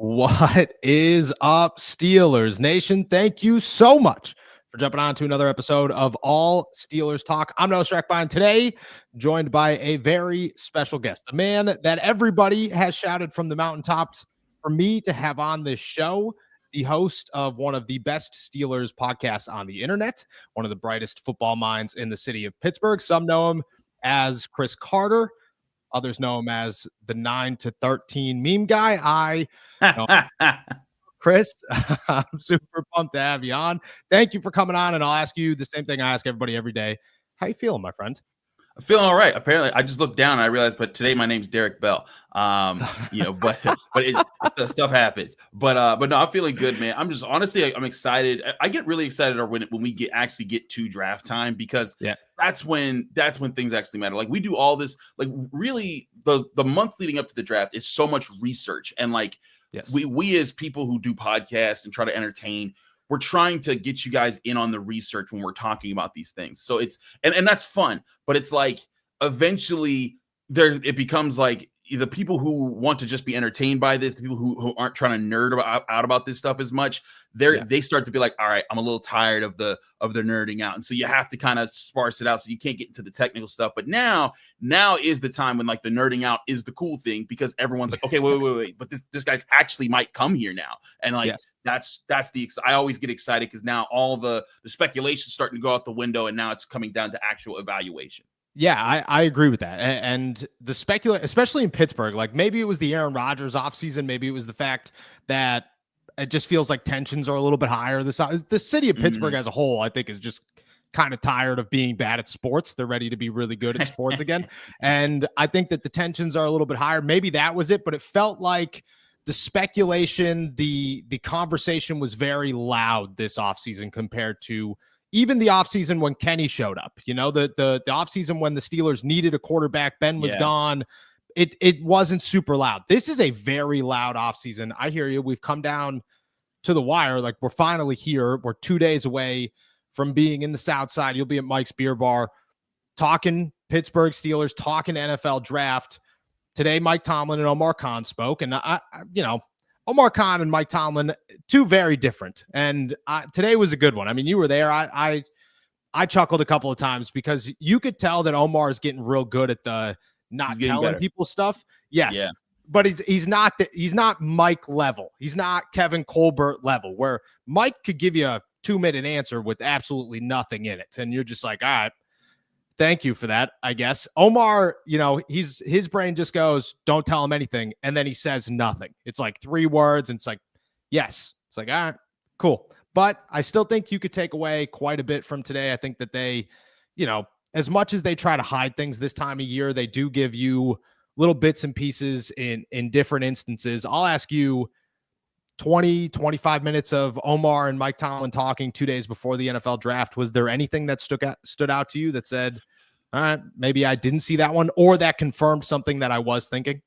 What is up, Steelers Nation? Thank you so much for jumping on to another episode of All Steelers Talk. I'm Noah Strackbein today, joined by a very special guest, a man that everybody has shouted from the mountaintops for me to have on this show, the host of one of the best Steelers podcasts on the internet, one of the brightest football minds in the city of Pittsburgh. Some know him as Chris Carter. Others know him as the 9 to 13 meme guy. Chris, I'm super pumped to have you on. Thank you for coming on, and I'll ask you the same thing I ask everybody every day. How you feeling, my friend? I'm feeling all right. Apparently, I just looked down and I realized, but today my name's Derek Bell. But stuff happens. But no, I'm feeling good, man. I'm just honestly, I'm excited. I get really excited when we actually get to draft time, because that's when things actually matter. Like, we do all this, like, really the month leading up to the draft is so much research, and like we as people who do podcasts and try to entertain, we're trying to get you guys in on the research when we're talking about these things. So it's, and that's fun, but it's like, eventually it becomes like the people who want to just be entertained by this, the people who aren't trying to nerd out about this stuff as much, they start to be like, all right, I'm a little tired of the nerding out. And so you have to kind of sparse it out so you can't get into the technical stuff. But now is the time when, like, the nerding out is the cool thing, because everyone's like, okay, wait, but this guy's actually might come here now. And like, that's I always get excited, because now all the speculation starting to go out the window, and now it's coming down to actual evaluation. Yeah, I agree with that. And the speculation, especially in Pittsburgh, like, maybe it was the Aaron Rodgers offseason. Maybe it was the fact that it just feels like tensions are a little bit higher. The city of Pittsburgh as a whole, I think, is just kind of tired of being bad at sports. They're ready to be really good at sports again. And I think that the tensions are a little bit higher. Maybe that was it, but it felt like the speculation, the conversation was very loud this offseason compared to even the offseason when Kenny showed up. You know, the offseason when the Steelers needed a quarterback, Ben was gone. It wasn't super loud. This is a very loud offseason. I hear you. We've come down to the wire. Like, we're finally here. We're 2 days away from being in the South Side. You'll be at Mike's Beer Bar talking Pittsburgh Steelers, talking NFL draft. Today, Mike Tomlin and Omar Khan spoke. And, Omar Khan and Mike Tomlin, two very different. And today was a good one. I mean, you were there. I chuckled a couple of times, because you could tell that Omar is getting real good at the not telling people stuff. Yes. Yeah. But he's not Mike level. He's not Kevin Colbert level, where Mike could give you a 2-minute answer with absolutely nothing in it. And you're just like, all right, thank you for that, I guess. Omar, his brain just goes, don't tell him anything. And then he says nothing. It's like 3 words. And it's like, yes. It's like, all right, cool. But I still think you could take away quite a bit from today. I think that they, as much as they try to hide things this time of year, they do give you little bits and pieces in different instances. I'll ask you, 25 minutes of Omar and Mike Tomlin talking 2 days before the NFL draft. Was there anything that stood out to you that said, all right, maybe I didn't see that one, or that confirmed something that I was thinking?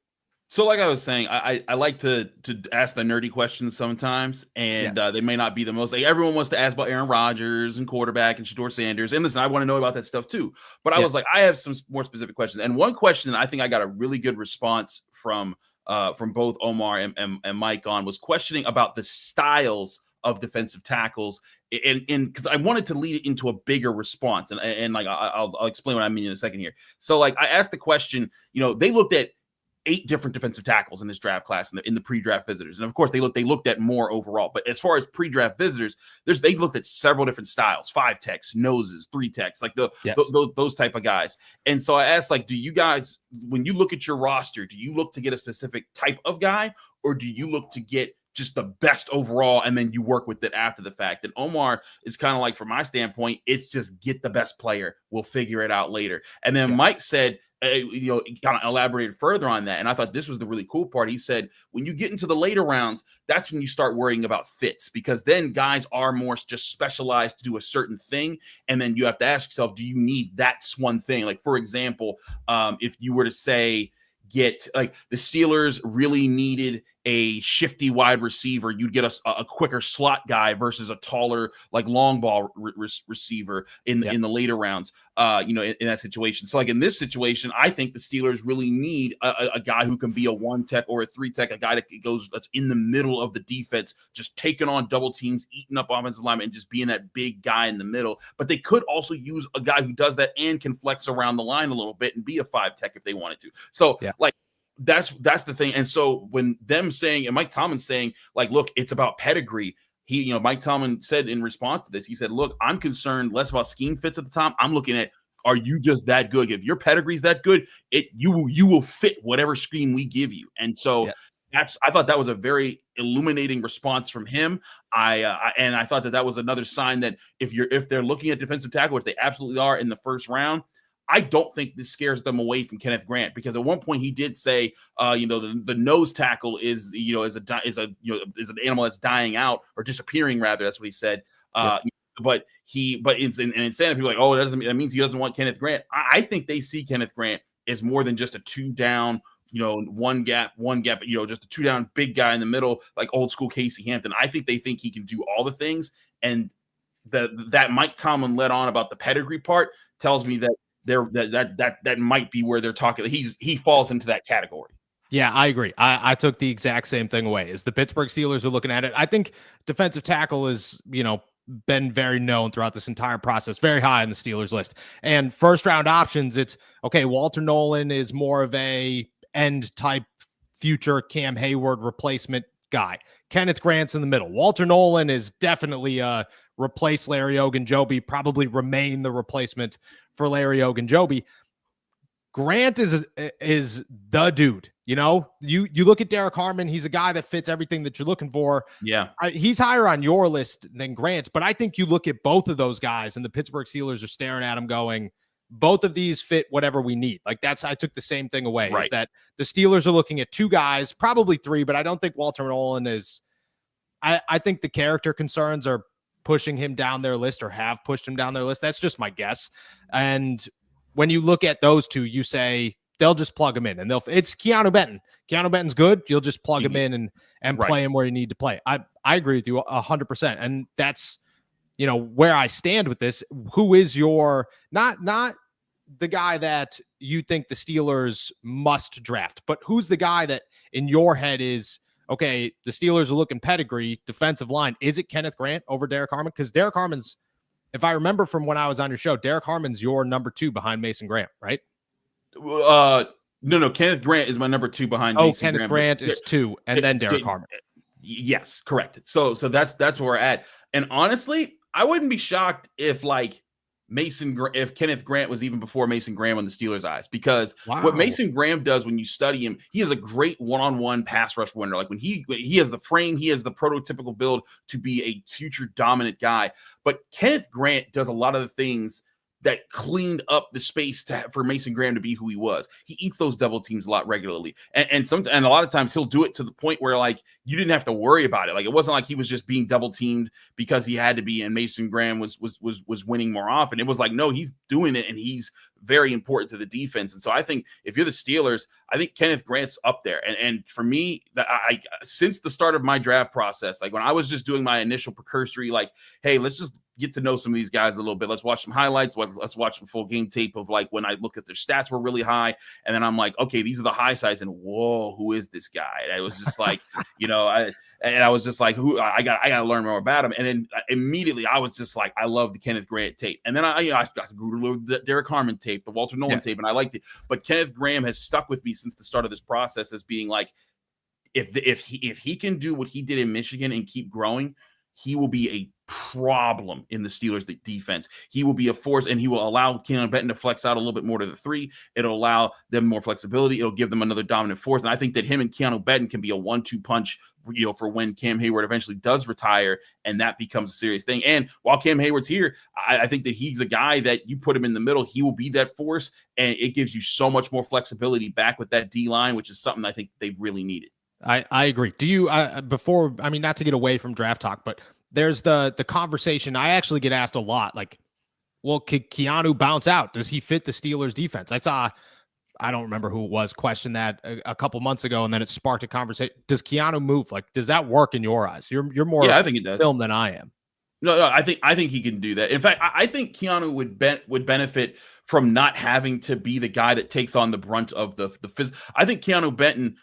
So, like I was saying, I like to ask the nerdy questions sometimes, and they may not be the most. Like, everyone wants to ask about Aaron Rodgers and quarterback and Shedeur Sanders. And listen, I want to know about that stuff too. But I was like, I have some more specific questions. And one question, I think I got a really good response from both Omar and Mike on, was questioning about the styles of defensive tackles, and because I wanted to lead it into a bigger response, and like I'll explain what I mean in a second here. So, like, I asked the question, they looked at 8 different defensive tackles in this draft class in the pre-draft visitors, and of course they looked at more overall. But as far as pre-draft visitors, they looked at several different styles: 5 techs, noses, 3 techs, like those type of guys. And so I asked, like, do you guys, when you look at your roster, do you look to get a specific type of guy, or do you look to get just the best overall, and then you work with it after the fact? And Omar is kind of like, from my standpoint, it's just get the best player. We'll figure it out later. And then Mike said, he kind of elaborated further on that. And I thought this was the really cool part. He said, when you get into the later rounds, that's when you start worrying about fits, because then guys are more just specialized to do a certain thing. And then you have to ask yourself, do you need that one thing? Like, for example, if you were to say, like, the Steelers really needed a shifty wide receiver, you'd get a quicker slot guy versus a taller, like long ball receiver in the later rounds, in that situation. So like in this situation, I think the Steelers really need a guy who can be a 1-tech or a 3-tech, a guy that's in the middle of the defense, just taking on double teams, eating up offensive linemen, and just being that big guy in the middle. But they could also use a guy who does that and can flex around the line a little bit and be a 5-tech if they wanted to. So like, that's the thing. And so when them saying, and Mike Tomlin saying, like, look, it's about pedigree. Mike Tomlin said in response to this, he said, look, I'm concerned less about scheme fits at the time. I'm looking at, are you just that good? If your pedigree's that good, you will fit whatever scheme we give you. And so I thought that was a very illuminating response from him. And I thought that was another sign that if they're looking at defensive tackle, which they absolutely are in the first round, I don't think this scares them away from Kenneth Grant, because at one point he did say, the nose tackle is an animal that's dying out or disappearing, rather. That's what he said. But instead of people like, oh, that means he doesn't want Kenneth Grant. I think they see Kenneth Grant as more than just a 2-down, one gap, just a 2-down big guy in the middle, like old school Casey Hampton. I think they think he can do all the things, and that Mike Tomlin let on about the pedigree part tells me that that might be where they're talking. He falls into that category. Yeah, I agree. I took the exact same thing away. As the Pittsburgh Steelers are looking at it, I think defensive tackle is, been very known throughout this entire process, very high on the Steelers list. And first round options, it's okay. Walter Nolan is more of a end type future Cam Hayward replacement guy. Kenneth Grant's in the middle. Walter Nolan is definitely replace Larry Ogunjobi, probably remain the replacement for Larry Ogunjobi. Grant is the dude. You look at Derek Harmon, he's a guy that fits everything that you're looking for. Yeah. He's higher on your list than Grant, but I think you look at both of those guys and the Pittsburgh Steelers are staring at him going, both of these fit whatever we need. Like I took the same thing away, is that the Steelers are looking at 2 guys, probably 3, but I don't think Walter Nolan is, I think the character concerns are pushing him down their list or have pushed him down their list. That's just my guess. And when you look at those 2, you say they'll just plug him in, and it's Keanu Benton. Keanu Benton's good. You'll just plug him in and play him where you need to play. I agree with you 100%. And that's, where I stand with this. Who is your, not the guy that you think the Steelers must draft, but who's the guy that in your head is, okay, the Steelers are looking pedigree, defensive line. Is it Kenneth Grant over Derek Harmon? Because Derek Harmon's, if I remember from when I was on your show, Derek Harmon's your number 2 behind Mason Graham, right? No. Kenneth Grant is my number 2 behind Mason Kenneth Grant is 2, and then Derek Harmon. Yes, correct. So that's where we're at. And honestly, I wouldn't be shocked if if Kenneth Grant was even before Mason Graham on the Steelers' eyes, because what Mason Graham does when you study him, he is a great one-on-one pass rush winner. Like when he has the frame, he has the prototypical build to be a future dominant guy. But Kenneth Grant does a lot of the things that cleaned up the space for Mason Graham to be who he was. He eats those double teams a lot regularly. And a lot of times he'll do it to the point where like you didn't have to worry about it. Like it wasn't like he was just being double teamed because he had to be, and Mason Graham was winning more often. It was like, no, he's doing it and he's very important to the defense. And so I think if you're the Steelers, I think Kenneth Grant's up there. And for me, I since the start of my draft process, like when I was just doing my initial precursory, like, hey, let's just get to know some of these guys a little bit. Let's watch some highlights. Let's watch some full game tape of like when I look at their stats were really high. And then I'm like, okay, these are the high sides. And whoa, who is this guy? And I was just like, I was just like, I got to learn more about him. And then immediately I was just like, I love the Kenneth Grant tape. And then I got to Google the Derek Harmon tape, the Walter Nolan tape, and I liked it. But Kenneth Graham has stuck with me since the start of this process as being like, if he can do what he did in Michigan and keep growing, he will be a problem in the Steelers defense. He will be a force, and he will allow Keanu Benton to flex out a little bit more to the 3. It'll allow them more flexibility. It'll give them another dominant fourth. And I think that him and Keanu Benton can be a 1-2 punch, for when Cam Hayward eventually does retire and that becomes a serious thing. And while Cam Hayward's here, I think that he's a guy that you put him in the middle, he will be that force, and it gives you so much more flexibility back with that D-line, which is something I think they've really needed. I agree. Do you, not to get away from draft talk, but there's the conversation I actually get asked a lot, like, well, could Keanu bounce out? Does he fit the Steelers defense? I I don't remember who it was, questioned that a couple months ago, and then it sparked a conversation. Does Keanu move? Like, does that work in your eyes? You're more I think it does. film than I am. No, I think he can do that. In fact, I think Keanu would benefit from not having to be the guy that takes on the brunt of the phys. I think Keanu Benton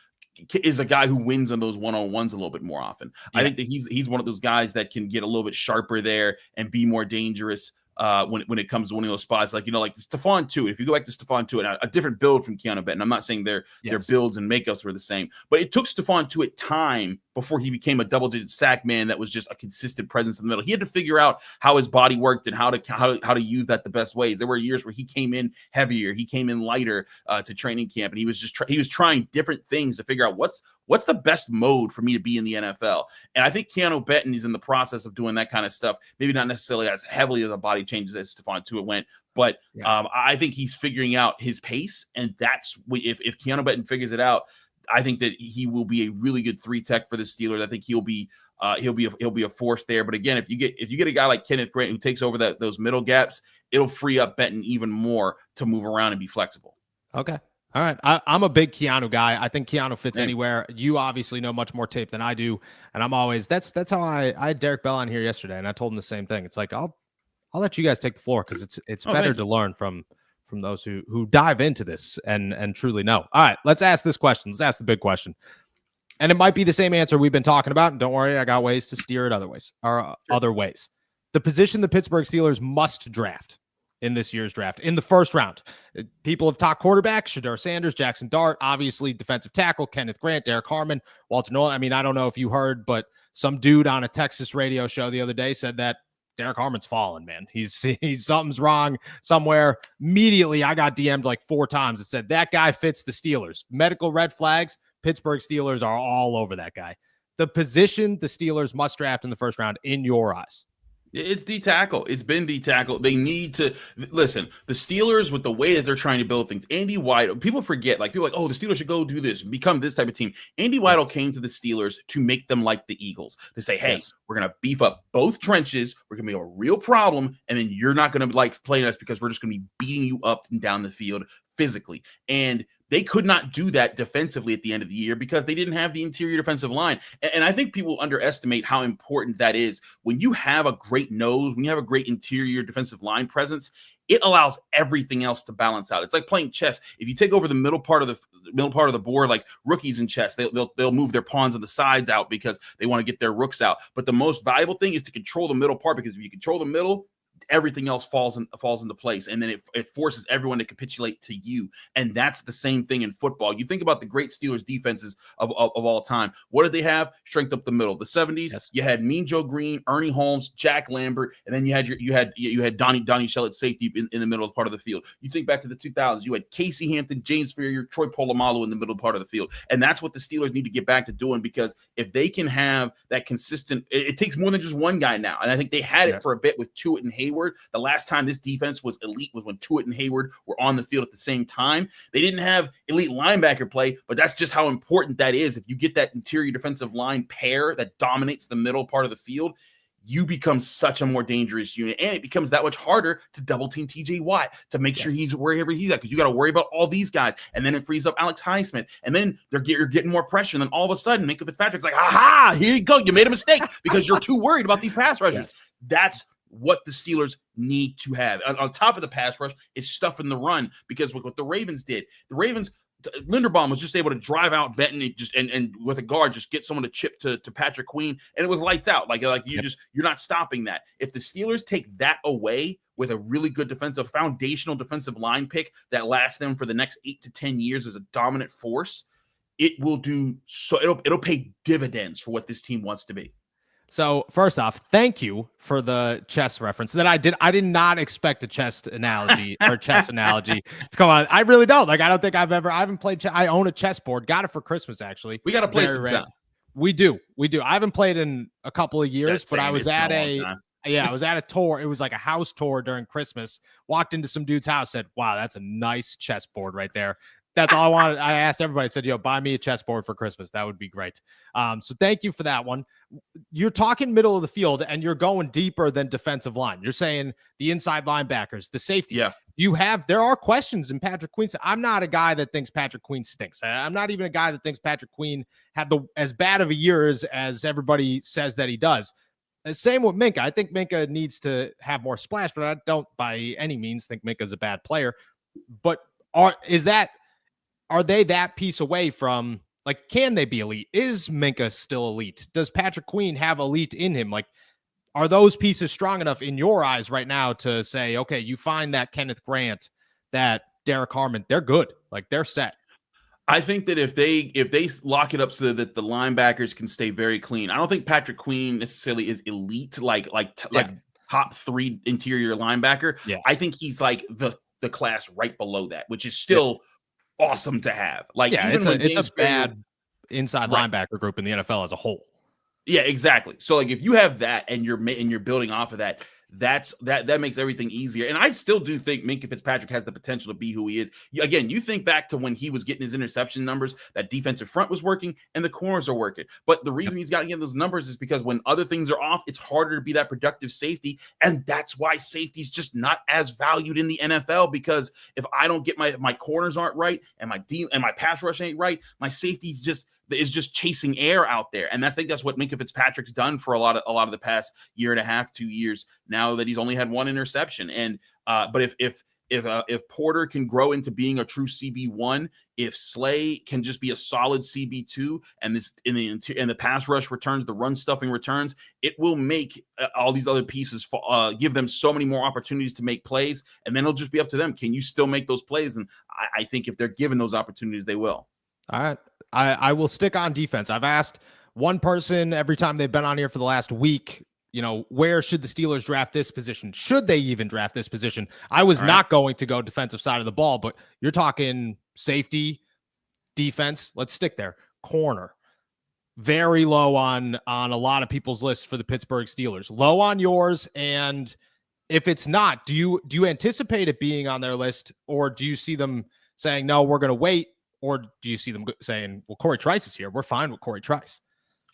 is a guy who wins on those one-on-ones a little bit more often. Yeah. I think that he's one of those guys that can get a little bit sharper there and be more dangerous when it comes to one of those spots. Like, like Stephon Tuitt. If you go back to Stephon Tuitt, a different build from Keanu Benton. I'm not saying their builds and makeups were the same, but it took Stephon Tuitt time before he became a double-digit sack man that was just a consistent presence in the middle. He had to figure out how his body worked and how to use that the best ways. There were years where he came in heavier, he came in lighter to training camp, and he was trying different things to figure out what's the best mode for me to be in the NFL. And I think Keanu Benton is in the process of doing that kind of stuff. Maybe not necessarily as heavily as a body changes as Stephon Tuitt went, but I think he's figuring out his pace, and that's if Keanu Benton figures it out, I think that he will be a really good 3-tech for the Steelers. I think he'll be a force there. But again, if you get a guy like Kenneth Grant who takes over those middle gaps, it'll free up Benton even more to move around and be flexible. Okay. All right. I'm a big Keanu guy. I think Keanu fits anywhere. You obviously know much more tape than I do. And I'm always, that's how I had Derek Bell on here yesterday, and I told him the same thing. It's like, I'll let you guys take the floor, because it's better to learn from those who dive into this and truly know. All right, let's ask this question. Let's ask the big question. And it might be the same answer we've been talking about. And don't worry, I got ways to steer it other ways. The position the Pittsburgh Steelers must draft in this year's draft in the first round. People have talked quarterback, Shedeur Sanders, Jackson Dart, obviously defensive tackle, Kenneth Grant, Derek Harmon, Walter Nolan. I mean, I don't know if you heard, but some dude on a Texas radio show the other day said that Derek Harmon's fallen, man. He's something's wrong somewhere. Immediately, I got DM'd like 4 times that said that guy fits the Steelers. Medical red flags. Pittsburgh Steelers are all over that guy. The position the Steelers must draft in the first round in your eyes. It's D-tackle. It's been D-tackle. They need to listen. The Steelers, with the way that they're trying to build things, Andy Weidl, people forget, people are like, oh, the Steelers should go do this and become this type of team. Andy Weidl came to the Steelers to make them like the Eagles, to say, hey, we're going to beef up both trenches. We're going to be a real problem. And then you're not going to like playing us because we're just going to be beating you up and down the field physically. And they could not do that defensively at the end of the year because they didn't have the interior defensive line. And I think people underestimate how important that is. When you have a great nose, when you have a great interior defensive line presence, it allows everything else to balance out. It's like playing chess. If you take over the middle part of the board, like rookies in chess, they'll move their pawns on the sides out because they want to get their rooks out. But the most valuable thing is to control the middle part, because if you control the middle, everything else falls into place, and then it forces everyone to capitulate to you. And that's the same thing in football. You think about the great Steelers defenses of all time. What did they have? Strength up the middle. The 70s, you had Mean Joe Green, Ernie Holmes, Jack Lambert, and then you had Donnie Shell at safety in the middle part of the field. You think back to the 2000s, you had Casey Hampton, James Ferrier, Troy Polamalu in the middle part of the field. And that's what the Steelers need to get back to doing, because if they can have that consistent, it takes more than just one guy now. And I think they had it for a bit with Tuitt and Hayward. The last time this defense was elite was when Tuitt and Hayward were on the field at the same time. They didn't have elite linebacker play, but that's just how important that is. If you get that interior defensive line pair that dominates the middle part of the field, you become such a more dangerous unit, and it becomes that much harder to double team TJ Watt to make sure he's wherever he's at, because you got to worry about all these guys, and then it frees up Alex Highsmith, and then you're getting more pressure, and then all of a sudden Minkah Fitzpatrick's like, aha, here you go, you made a mistake because you're too worried about these pass rushers. That's what the Steelers need to have. On top of the pass rush, it's stuff in the run, because what the Ravens did, Linderbaum was just able to drive out Benton and with a guard, just get someone to chip to Patrick Queen, and it was lights out. You're not stopping that. If the Steelers take that away with a really good foundational defensive line pick that lasts them for the next 8 to 10 years as a dominant force, it will do so. It'll pay dividends for what this team wants to be. So first off, thank you for the chess reference that I did. I did not expect a chess analogy to come on. I really don't. I don't think I haven't played chess. I own a chessboard. Got it for Christmas, actually. We got to play sometime. We do. I haven't played in a couple of years, but I was at I was at a tour. It was like a house tour during Christmas. Walked into some dude's house, said, wow, that's a nice chessboard right there. That's all I wanted. I asked everybody, I said, buy me a chessboard for Christmas. That would be great. So thank you for that one. You're talking middle of the field and you're going deeper than defensive line. You're saying the inside linebackers, the safeties. Yeah. There are questions in Patrick Queen. I'm not a guy that thinks Patrick Queen stinks. I'm not even a guy that thinks Patrick Queen had as bad of a year as everybody says that he does. Same with Minkah. I think Minkah needs to have more splash, but I don't by any means think Minka's a bad player. But are they that piece away from, like, can they be elite? Is Minkah still elite? Does Patrick Queen have elite in him? Like, are those pieces strong enough in your eyes right now to say, okay, you find that Kenneth Grant, that Derek Harmon, they're good. Like, they're set. I think that if they lock it up so that the linebackers can stay very clean, I don't think Patrick Queen necessarily is elite, like top 3 interior linebacker. Yeah. I think he's like the class right below that, which is still awesome to have. Like, it's a bad inside linebacker group in the NFL as a whole. Yeah, exactly. So like if you have that and you're building off of that, that makes everything easier. And I still do think Minkah Fitzpatrick has the potential to be who he is. Again, you think back to when he was getting his interception numbers, that defensive front was working and the corners are working. But the reason he's got to get those numbers is because when other things are off, it's harder to be that productive safety. And that's why safety's just not as valued in the NFL, because if I don't get my corners aren't right and my pass rush ain't right, my safety's just chasing air out there. And I think that's what Minkah Fitzpatrick's done for a lot of the past year and a half, 2 years now that he's only had 1 interception. And but if Porter can grow into being a true CB1, if Slay can just be a solid CB2, and this in the pass rush returns, the run stuffing returns, it will make all these other pieces give them so many more opportunities to make plays. And then it'll just be up to them. Can you still make those plays? And I think if they're given those opportunities, they will. All right. I will stick on defense. I've asked one person every time they've been on here for the last week, where should the Steelers draft this position? Should they even draft this position? I was not going to go defensive side of the ball, but you're talking safety, defense. Let's stick there. Corner. Very low on a lot of people's lists for the Pittsburgh Steelers. Low on yours. And if it's not, do you anticipate it being on their list, or do you see them saying, no, we're going to wait? Or do you see them saying, well, Corey Trice is here, we're fine with Corey Trice?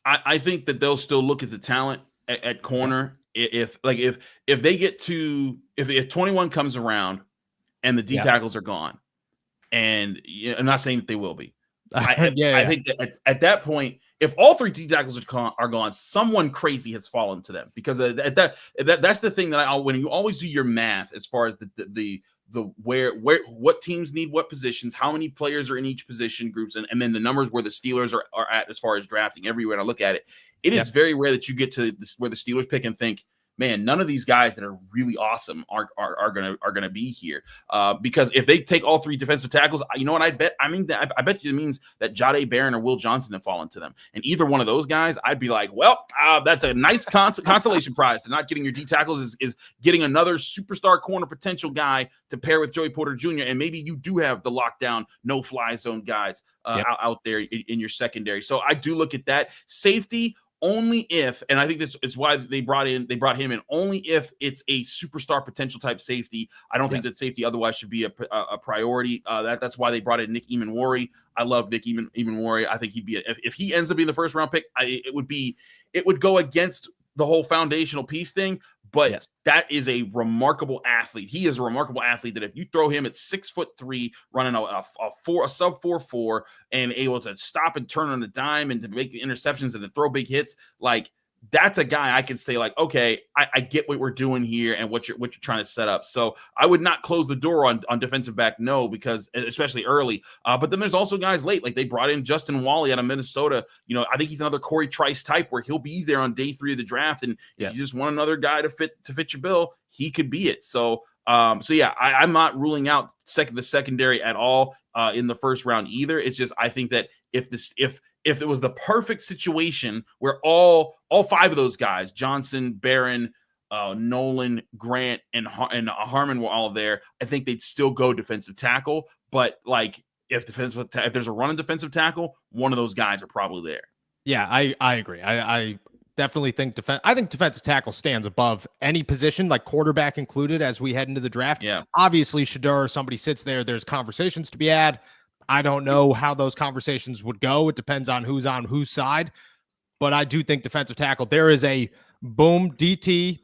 I think that they'll still look at the talent at corner. If 21 comes around and the D tackles are gone, and I'm not saying that they will be. I think that at that point, if all 3 D tackles are gone, someone crazy has fallen to them, because that's the thing that when you always do your math as far as what teams need what positions, how many players are in each position groups, and then the numbers where the Steelers are at as far as drafting. Everywhere I look at it, it is very rare that you get to where the Steelers pick and think, man, none of these guys that are really awesome are gonna be here. Because if they take all 3 defensive tackles, you know what I bet? I bet you it means that Jahdae Barron or Will Johnson have fallen to them. And either one of those guys, I'd be like, well, that's a nice consolation prize. To not getting your D tackles is getting another superstar corner potential guy to pair with Joey Porter Jr. And maybe you do have the lockdown, no fly zone guys out there in your secondary. So I do look at that. Safety, only if, and I think it's why they brought him in, only if it's a superstar potential type safety. I don't think that safety otherwise should be a priority. That's why they brought in Nick Eamon-Worry. I love Nick Eamon-Worry. I think he'd be if he ends up being the first round pick, it would go against the whole foundational piece thing. But that is a remarkable athlete. He is a remarkable athlete that if you throw him at 6'3", running a sub 4.4, and able to stop and turn on a dime and to make interceptions and to throw big hits, like, that's a guy I can say, like, okay, I get what we're doing here and what you're trying to set up. So I would not close the door on defensive back, no, because especially early. But then there's also guys late, like they brought in Justin Wally out of Minnesota. I think he's another Corey Trice type where he'll be there on day 3 of the draft, and if you just want another guy to fit your bill, he could be it. So I'm not ruling out the secondary at all in the first round either. It's just I think that if it was the perfect situation where all 5 of those guys, Johnson, Barron, Nolan, Grant, and Harmon were all there, I think they'd still go defensive tackle. But like if there's a run in defensive tackle, one of those guys are probably there. Yeah, I agree. I definitely think defensive tackle stands above any position, like quarterback included, as we head into the draft. Yeah. Obviously, Shedeur, somebody sits there, there's conversations to be had. I don't know how those conversations would go. It depends on whose side. But I do think defensive tackle, there is a boom DT,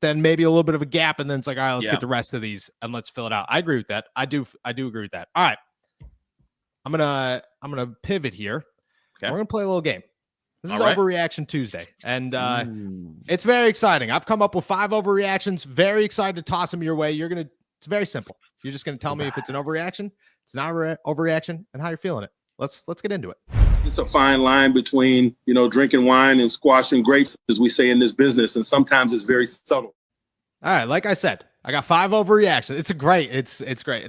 then maybe a little bit of a gap, and then it's like, all right, let's get the rest of these and let's fill it out. I agree with that. I do agree with that. All right. I'm gonna pivot here. Okay. We're gonna play a little game. This is Overreaction Tuesday, and it's very exciting. I've come up with 5 overreactions. Very excited to toss them your way. It's very simple. You're just gonna tell me if it's an overreaction, it's not an overreaction, and how you're feeling it. Let's get into it. It's a fine line between, drinking wine and squashing grapes, as we say in this business, and sometimes it's very subtle. All right, like I said, I got 5 overreactions. It's great.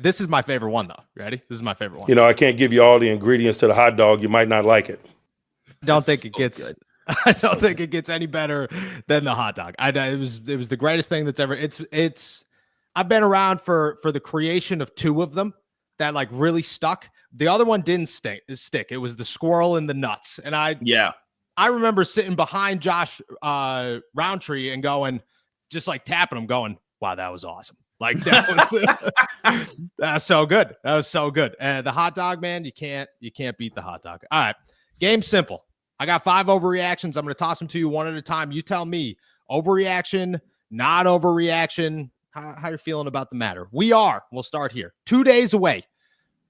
This is my favorite one, though. Ready? This is my favorite one. I can't give you all the ingredients to the hot dog. You might not like it. I don't think it gets any better than the hot dog. It was the greatest thing that's ever. I've been around for the creation of 2 of them that like really stuck. The other one didn't stick. It was the squirrel and the nuts. And I remember sitting behind Josh Roundtree and going, just like tapping him, going, wow, that was awesome. Like that was so good. That was so good. The hot dog, man, you can't beat the hot dog. All right. Game simple. I got 5 overreactions. I'm going to toss them to you one at a time. You tell me overreaction, not overreaction, how you're feeling about the matter. We'll start here. 2 days away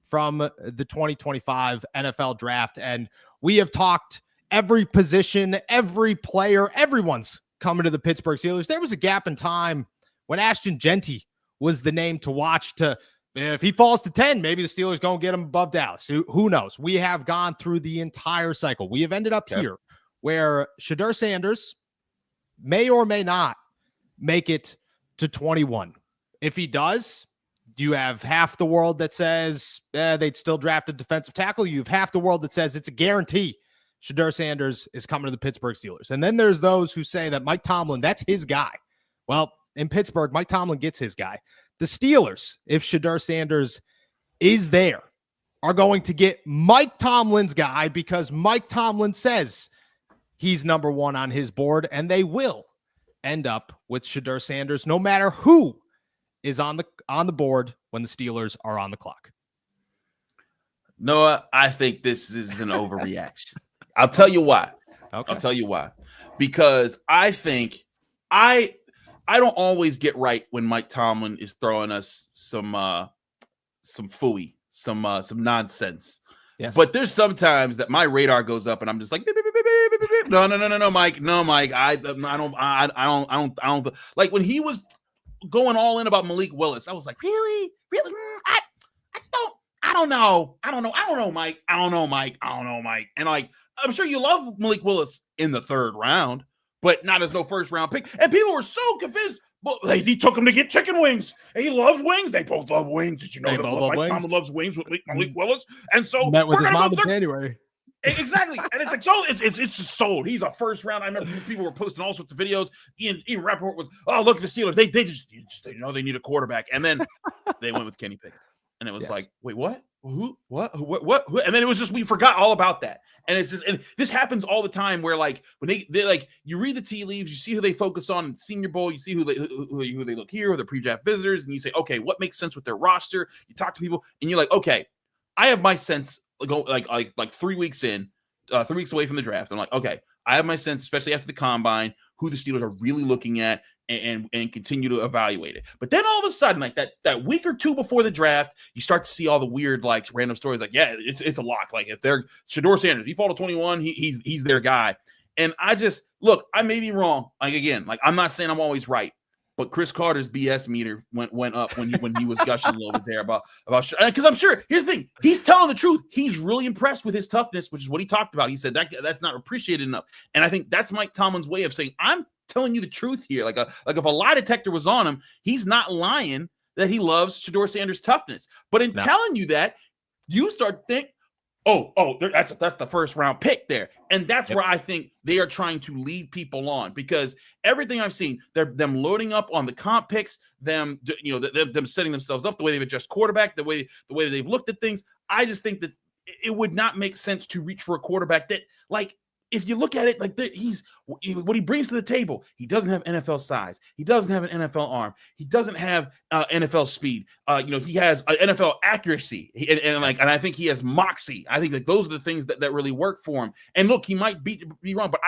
from the 2025 NFL draft. And we have talked every position, every player, everyone's coming to the Pittsburgh Steelers. There was a gap in time when Ashton Genty was the name to watch. If he falls to 10, maybe the Steelers going to get him above Dallas. Who knows? We have gone through the entire cycle. We have ended up here where Shedeur Sanders may or may not make it to 21. If he does, you have half the world that says they'd still draft a defensive tackle. You have half the world that says it's a guarantee Shedeur Sanders is coming to the Pittsburgh Steelers. And then there's those who say that Mike Tomlin, that's his guy. Well, in Pittsburgh, Mike Tomlin gets his guy. The Steelers, if Shedeur Sanders is there, are going to get Mike Tomlin's guy because Mike Tomlin says he's number 1 on his board, and they will end up with Shedeur Sanders no matter who is on the board when the Steelers are on the clock. Noah, I think this is an overreaction. I'll tell you why. Okay. I'll tell you why. Because I think I don't always get right when Mike Tomlin is throwing us some phooey, some nonsense. Yes. But there's sometimes that my radar goes up and I'm just like, beep, beep, beep, beep, beep, beep, beep. No, Mike, I don't like when he was going all in about Malik Willis. I was like, really? I don't know, Mike. And like, I'm sure you love Malik Willis in the 3rd round, but not as no 1st round pick. And people were so convinced. Well, he took him to get chicken wings, and he loves wings. They both love wings. Did you know that Mike Tomlin loves wings with Malik Willis? And so met with his mom in January. Exactly, and it's like so. It's just sold. He's a 1st round. I remember people were posting all sorts of videos. Ian Rappaport was, oh, look at the Steelers. They just they need a quarterback, and then they went with Kenny Pickett, and it was like, wait, what? Who? What? And then it was just we forgot all about that. And it's just, and this happens all the time where like when they like you read the tea leaves, you see who they focus on in the Senior Bowl, you see who they look here, or the pre-draft visitors, and you say, okay, what makes sense with their roster? You talk to people, and you're like, okay, I have my sense. Like 3 weeks in, 3 weeks away from the draft. I'm like, okay, I have my sense, especially after the combine, who the Steelers are really looking at and continue to evaluate it. But then all of a sudden, like that week or 2 before the draft, you start to see all the weird, like random stories. Like, yeah, it's a lock. Like if they're Shedeur Sanders, if he fall to 21, he's their guy. And I just look, I may be wrong. Like again, like I'm not saying I'm always right. But Chris Carter's BS meter went up when he was gushing a little bit there about because I'm sure here's the thing, he's telling the truth. He's really impressed with his toughness, which is what he talked about. He said that's not appreciated enough, and I think that's Mike Tomlin's way of saying I'm telling you the truth here. Like if a lie detector was on him, he's not lying that he loves Shedeur Sanders' toughness. But in telling you that, you start to think, that's the 1st round pick there. And that's where I think they are trying to lead people on, because everything I've seen, them loading up on the comp picks, them setting themselves up, the way they've adjusted quarterback, the way that they've looked at things. I just think that it would not make sense to reach for a quarterback that like if you look at it, like he's what he brings to the table, he doesn't have NFL size, he doesn't have an NFL arm, he doesn't have NFL speed. He has NFL accuracy, and I think he has moxie. I think that those are the things that really work for him. And look, he might be wrong, but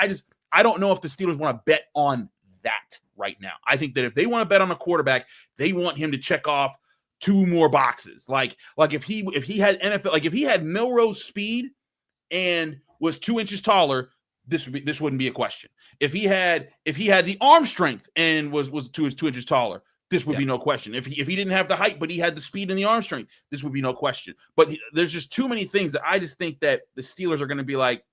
I don't know if the Steelers want to bet on that right now. I think that if they want to bet on a quarterback, they want him to check off 2 more boxes. Like if he had NFL, like if he had Milro's speed and was 2 inches taller, this wouldn't be a question. If he had the arm strength and was 2 inches taller, this would be no question. If he didn't have the height, but he had the speed and the arm strength, this would be no question. But there's just too many things that I just think that the Steelers are going to be like,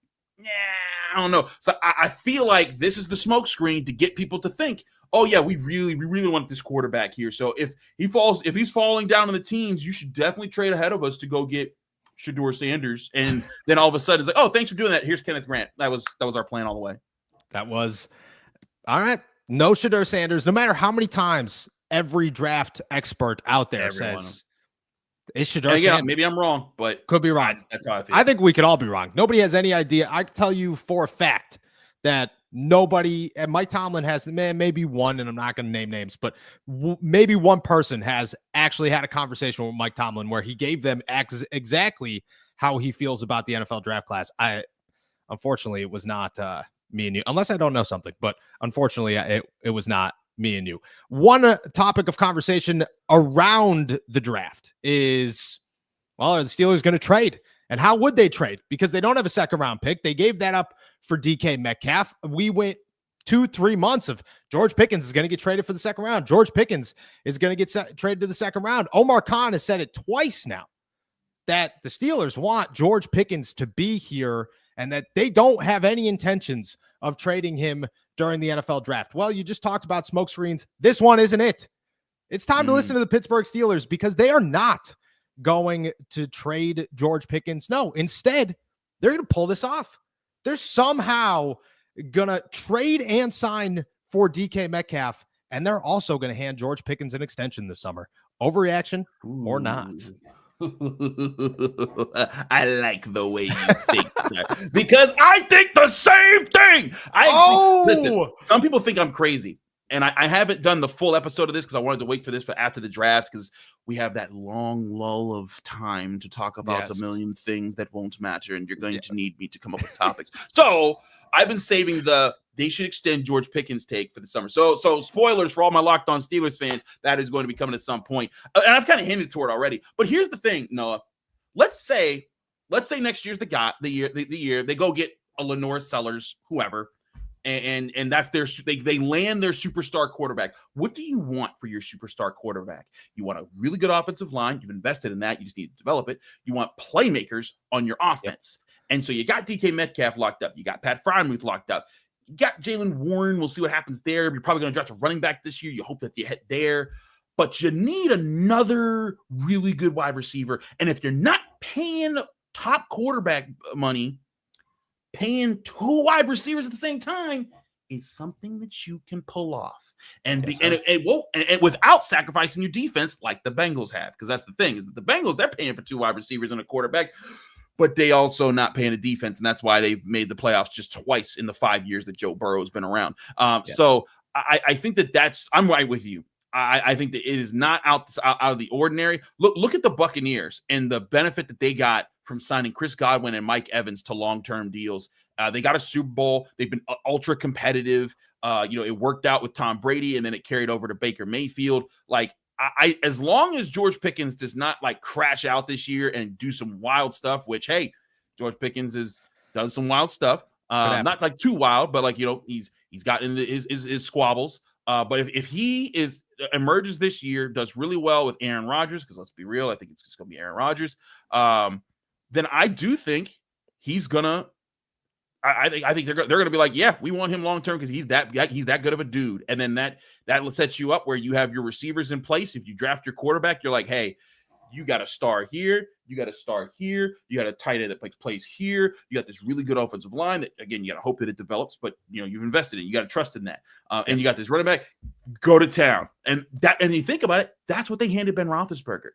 I don't know. So I feel like this is the smoke screen to get people to think, oh yeah, we really want this quarterback here. So if he's falling down in the teens, you should definitely trade ahead of us to go get Shedeur Sanders. And then all of a sudden it's like, oh, thanks for doing that. Here's Kenneth Grant. That was our plan all the way. That was all right. No Shedeur Sanders, no matter how many times every draft expert out there says it's Shedeur Sanders. Maybe I'm wrong, but could be wrong. That's how I feel. I think we could all be wrong. Nobody has any idea. I can tell you for a fact that nobody, and Mike Tomlin has, maybe one, and I'm not going to name names, but maybe one person has actually had a conversation with Mike Tomlin where he gave them exactly how he feels about the NFL draft class. Unfortunately, it was not me and you, unless I don't know something, but unfortunately, it was not me and you. One topic of conversation around the draft is, well, are the Steelers going to trade? And how would they trade? Because they don't have a second round pick. They gave that up for DK Metcalf. We went 2-3 months of George Pickens is going to get traded for the second round. George Pickens is going to get traded to the second round. Omar Khan has said it twice now that the Steelers want George Pickens to be here and that they don't have any intentions of trading him during the NFL draft. Well, you just talked about smoke screens. This one isn't it. It's time to listen to the Pittsburgh Steelers because they are not going to trade George Pickens. No, instead, they're going to pull this off. They're somehow going to trade and sign for DK Metcalf, and they're also going to hand George Pickens an extension this summer. Overreaction or not? I like the way you think, sir, because I think the same thing. Listen, some people think I'm crazy. And I haven't done the full episode of this because I wanted to wait for this for after the draft because we have that long lull of time to talk about a million things that won't matter, and you're going to need me to come up with topics. So I've been saving they should extend George Pickens take for the summer. So spoilers for all my Locked On Steelers fans, that is going to be coming at some point. And I've kind of hinted toward it already. But here's the thing, Noah. Let's say next year's the year they go get a Lenore Sellers, whoever. And that's they land their superstar quarterback. What do you want for your superstar quarterback? You want a really good offensive line. You've invested in that. You just need to develop it. You want playmakers on your offense. And so you got DK Metcalf locked up. You got Pat Freiermuth locked up. You got Jaylen Warren. We'll see what happens there. You're probably going to draft a running back this year. You hope that you hit there. But you need another really good wide receiver. And if you're not paying top quarterback money, paying 2 wide receivers at the same time is something that you can pull off, and without sacrificing your defense like the Bengals have. Because that's the thing is that the Bengals, they're paying for 2 wide receivers and a quarterback, but they also not paying a defense, and that's why they've made the playoffs just twice in the 5 years that Joe Burrow's been around. So I think that's I'm right with you. I think that it is not out of the ordinary. Look at the Buccaneers and the benefit that they got from signing Chris Godwin and Mike Evans to long-term deals. They got a Super Bowl. They've been ultra competitive. It worked out with Tom Brady, and then it carried over to Baker Mayfield. Like, I as long as George Pickens does not like crash out this year and do some wild stuff, which, hey, George Pickens has done some wild stuff. Not like too wild, but like, he's got into his squabbles. But if he emerges this year, does really well with Aaron Rodgers, because let's be real, I think it's just going to be Aaron Rodgers. Then I do think he's gonna. I think they're gonna be like, yeah, we want him long term because he's that good of a dude. And then that sets you up where you have your receivers in place. If you draft your quarterback, you're like, hey, you got a star here, you got a star here, you got a tight end that plays here, you got this really good offensive line that, again, you got to hope that it develops, but you've invested in, you got to trust in that, and you got this running back, go to town, and you think about it, that's what they handed Ben Roethlisberger.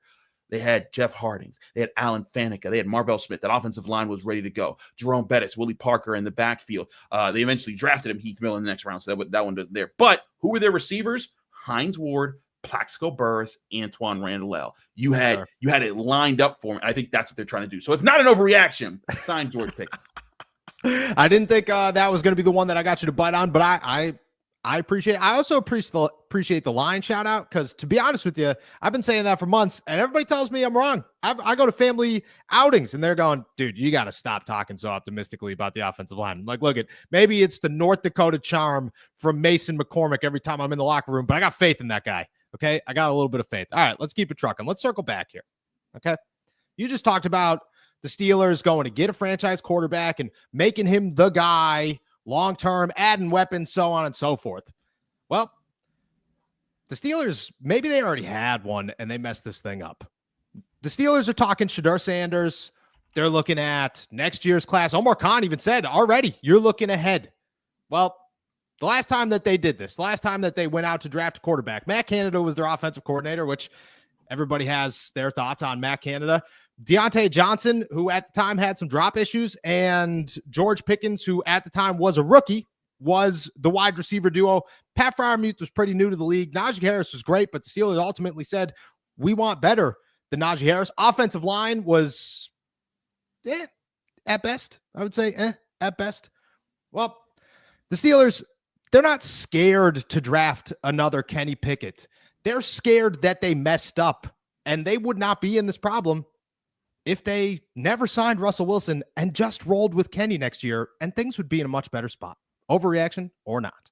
They had Jeff Hardings. They had Alan Faneca. They had Marvell Smith. That offensive line was ready to go. Jerome Bettis, Willie Parker in the backfield. They eventually drafted him, Heath Miller, in the next round, so that one wasn't there. But who were their receivers? Hines Ward, Plaxico Burress, Antoine Randall. You had it lined up for him. I think that's what they're trying to do. So it's not an overreaction. Sign George Pickens. I didn't think that was going to be the one that I got you to bite on, but I appreciate it. I also appreciate the line shout out, because to be honest with you, I've been saying that for months and everybody tells me I'm wrong. I go to family outings and they're going, dude, you got to stop talking so optimistically about the offensive line. I'm like, look, maybe it's the North Dakota charm from Mason McCormick every time I'm in the locker room, but I got faith in that guy. Okay. I got a little bit of faith. All right, let's keep it trucking. Let's circle back here. Okay. You just talked about the Steelers going to get a franchise quarterback and making him the guy long-term, adding weapons, so on and so forth. Well, the Steelers, maybe they already had one and they messed this thing up. The Steelers are talking Shedeur Sanders. They're looking at next year's class. Omar Khan even said already, you're looking ahead. Well, the last time that they did this, the last time that they went out to draft a quarterback, Matt Canada was their offensive coordinator, which everybody has their thoughts on Matt Canada. Deontay Johnson, who at the time had some drop issues, and George Pickens, who at the time was a rookie, was the wide receiver duo. Pat Freiermuth was pretty new to the league. Najee Harris was great, but the Steelers ultimately said, we want better than Najee Harris. Offensive line was at best. I would say at best. Well, the Steelers, they're not scared to draft another Kenny Pickett. They're scared that they messed up, and they would not be in this problem if they never signed Russell Wilson and just rolled with Kenny next year, and things would be in a much better spot. Overreaction or not?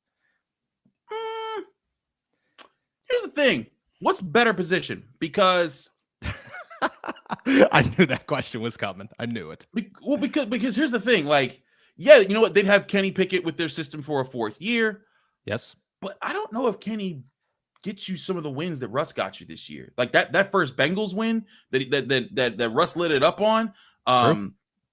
Here's the thing. What's better position? Because I knew that question was coming. I knew it. Because here's the thing. Like, yeah, you know what? They'd have Kenny Pickett with their system for a fourth year. Yes. But I don't know if Kenny gets you some of the wins that Russ got you this year. Like that first Bengals win that Russ lit it up on.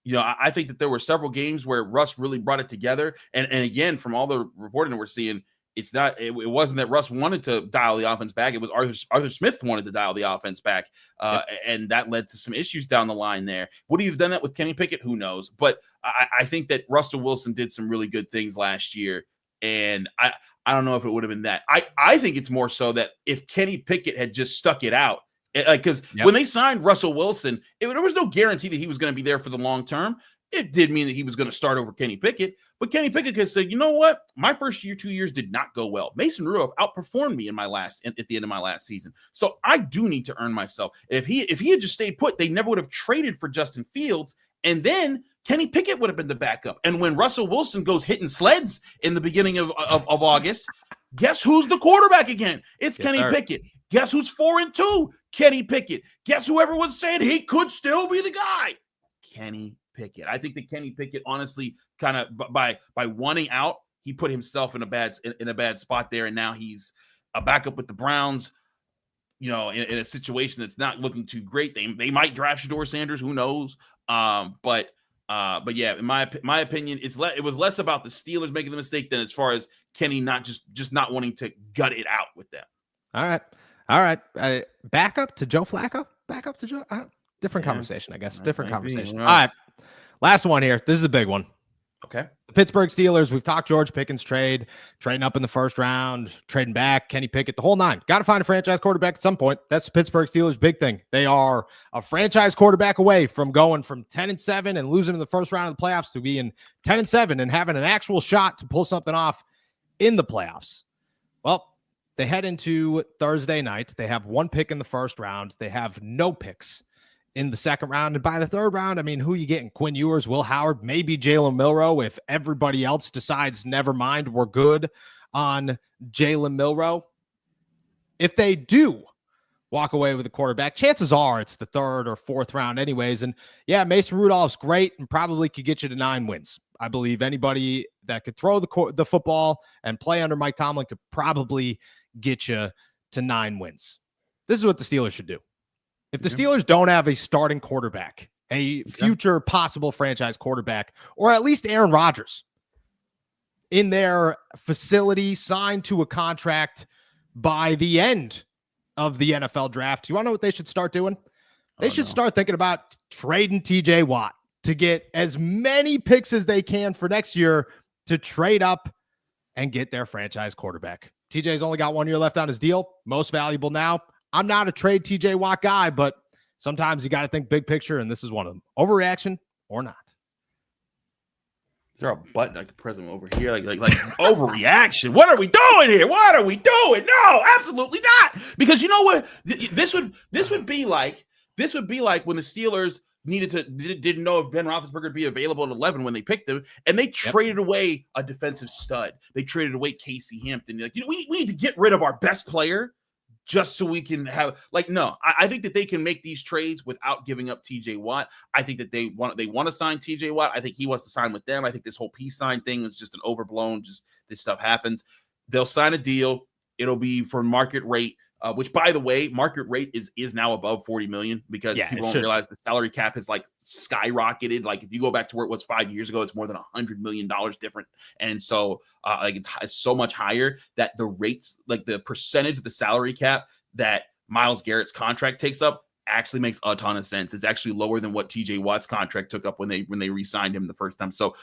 You know, I think that there were several games where Russ really brought it together. And again, from all the reporting that we're seeing, it wasn't that Russ wanted to dial the offense back. It was Arthur Smith wanted to dial the offense back. And that led to some issues down the line there. Would he have done that with Kenny Pickett? Who knows? But I think that Russell Wilson did some really good things last year. And I don't know if it would have been that. I think it's more so that if Kenny Pickett had just stuck it out, because when they signed Russell Wilson, there was no guarantee that he was going to be there for the long term. It did mean that he was going to start over Kenny Pickett, but Kenny Pickett could say, you know what? My first year, 2 years did not go well. Mason Rudolph outperformed me at the end of my last season. So I do need to earn myself. If he had just stayed put, they never would have traded for Justin Fields. And then Kenny Pickett would have been the backup. And when Russell Wilson goes hitting sleds in the beginning of August, guess who's the quarterback again? It's Kenny Pickett. Guess who's 4-2? Kenny Pickett. Guess who everyone's saying he could still be the guy? Kenny Pickett. I think that Kenny Pickett, honestly, kind of by wanting out, he put himself in a bad spot there, and now he's a backup with the Browns. You know, in a situation that's not looking too great. They might draft Shedeur Sanders. Who knows? But yeah, in my opinion, it was less about the Steelers making the mistake than as far as Kenny not wanting to gut it out with them. All right. Back up to Joe Flacco. Different conversation, I guess. Different conversation. All right. Last one here. This is a big one. Okay. The Pittsburgh Steelers. We've talked George Pickens trading up in the first round, trading back, Kenny Pickett, the whole nine. Got to find a franchise quarterback at some point. That's the Pittsburgh Steelers' big thing. They are a franchise quarterback away from going from 10-7 and losing in the first round of the playoffs to being 10-7 and having an actual shot to pull something off in the playoffs. Well, they head into Thursday night. They have one pick in the first round. They have no picks in the second round. And by the third round, I mean, who are you getting? Quinn Ewers, Will Howard, maybe Jaylen Milro if everybody else decides, never mind, we're good on Jaylen Milro. If they do walk away with a quarterback, chances are it's the third or fourth round anyways. And yeah, Mason Rudolph's great and probably could get you to 9 wins. I believe anybody that could throw the football and play under Mike Tomlin could probably get you to 9 wins. This is what the Steelers should do. If the Steelers don't have a starting quarterback, a future possible franchise quarterback, or at least Aaron Rodgers in their facility signed to a contract by the end of the NFL draft, you want to know what they should start doing? They should start thinking about trading TJ Watt to get as many picks as they can for next year to trade up and get their franchise quarterback. TJ's only got 1 year left on his deal. Most valuable now. I'm not a trade TJ Watt guy, but sometimes you got to think big picture, and this is one of them. Overreaction or not? Is there a button I can press them over here? Like overreaction. What are we doing here? What are we doing? No, absolutely not. Because you know what? This would be like when the Steelers didn't know if Ben Roethlisberger would be available at 11 when they picked him, and they traded away a defensive stud. They traded away Casey Hampton. Like, we need to get rid of our best player just so we can have no. I think that they can make these trades without giving up TJ Watt. I think that they want to sign TJ Watt. I think he wants to sign with them. I think this whole peace sign thing is just an overblown. Just this stuff happens. They'll sign a deal. It'll be for market rate. Which, by the way, market rate is now above 40 million because people don't realize the salary cap has skyrocketed. Like if you go back to where it was 5 years ago, it's more than $100 million different. And so it's so much higher that the rates, like the percentage of the salary cap that Myles Garrett's contract takes up actually makes a ton of sense. It's actually lower than what TJ Watt's contract took up when they re-signed him the first time. So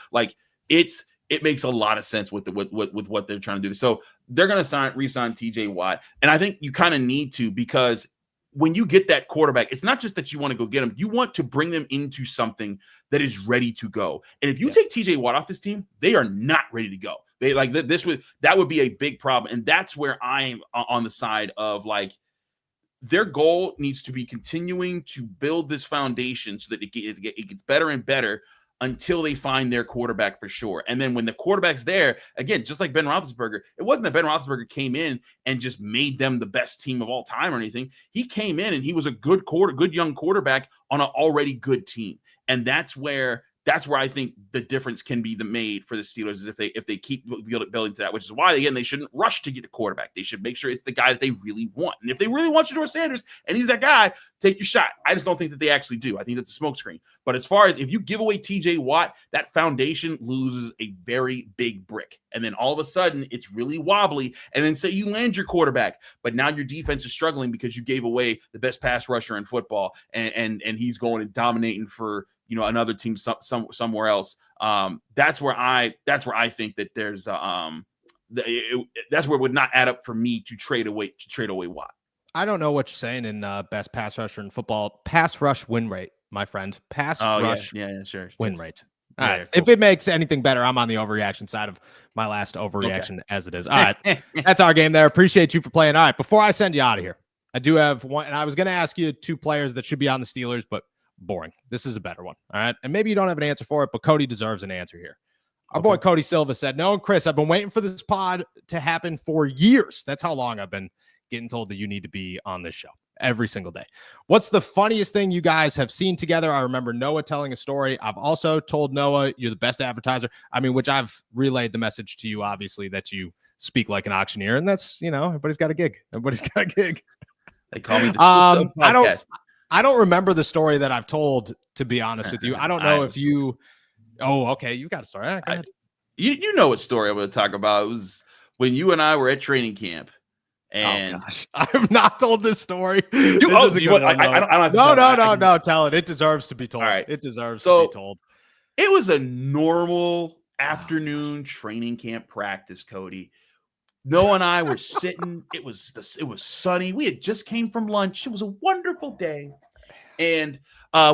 it makes a lot of sense with what they're trying to do. So they're going to re-sign TJ Watt. And I think you kind of need to, because when you get that quarterback, it's not just that you want to go get them. You want to bring them into something that is ready to go. And if you take TJ Watt off this team, they are not ready to go. They that would be a big problem. And that's where I'm on the side of their goal needs to be continuing to build this foundation so that it gets better and better until they find their quarterback for sure. And then when the quarterback's there, again, just like Ben Roethlisberger, it wasn't that Ben Roethlisberger came in and just made them the best team of all time or anything. He came in and he was a good young quarterback on an already good team. And that's where I think the difference can be made for the Steelers is if they keep building to that, which is why, again, they shouldn't rush to get a quarterback. They should make sure it's the guy that they really want. And if they really want Shedeur Sanders and he's that guy, take your shot. I just don't think that they actually do. I think that's a smokescreen. But as far as if you give away TJ Watt, that foundation loses a very big brick. And then all of a sudden it's really wobbly. And then say you land your quarterback, but now your defense is struggling because you gave away the best pass rusher in football and he's going and dominating for another team somewhere else. That's where I think that there's that's where it would not add up for me to trade away Watt. I don't know what you're saying in best pass rusher in football. Pass rush win rate, my friend. Rush sure. Win rate. All Yeah, right. cool. If it makes anything better, I'm on the overreaction side of my last overreaction as it is. All right. That's our game there. Appreciate you for playing. All right. Before I send you out of here, I do have one, and I was going to ask you two players that should be on the Steelers, but boring. This is a better one. All right. And maybe you don't have an answer for it, but Cody deserves an answer here. Our boy Cody Silva said, "No, Chris, I've been waiting for this pod to happen for years." That's how long I've been getting told that you need to be on this show every single day. What's the funniest thing you guys have seen together? I remember Noah telling a story. I've also told Noah you're the best advertiser. I mean, which I've relayed the message to you, obviously, that you speak like an auctioneer. And that's, everybody's got a gig. Everybody's got a gig. They call me the podcast. I don't remember the story that I've told, to be honest with you. I don't know if you... Oh, okay. You've got a story. Right, go ahead. You know what story I'm going to talk about. It was when you and I were at training camp. And oh gosh, I have not told this story. I don't have to No, tell it. It deserves to be told. All right. It deserves to be told. It was a normal afternoon training camp practice, Cody. Noah and I were sitting. It was sunny. We had just came from lunch. It was a wonderful day. And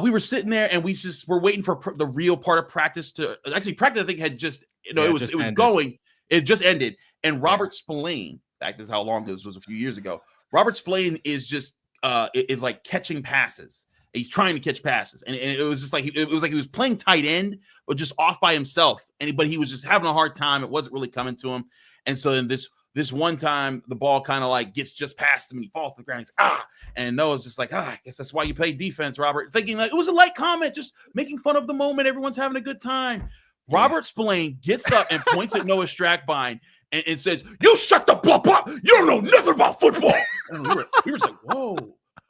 we were sitting there and we're waiting for the real part of practice to actually practice. I think had just, it was going, it just ended. And Robert Spillane, back, this is how long this was, a few years ago. Robert Spillane is just, is like catching passes. He's trying to catch passes. And it was just like, it was like he was playing tight end, but just off by himself. But he was just having a hard time. It wasn't really coming to him. And so then this one time, the ball kind of like gets just past him and he falls to the ground. He's and Noah's just like, I guess that's why you play defense, Robert. Thinking like it was a light comment, just making fun of the moment. Everyone's having a good time. Robert Spillane gets up and points at Noah Strackbine and says, "You shut the blah up. You don't know nothing about football." And we were like,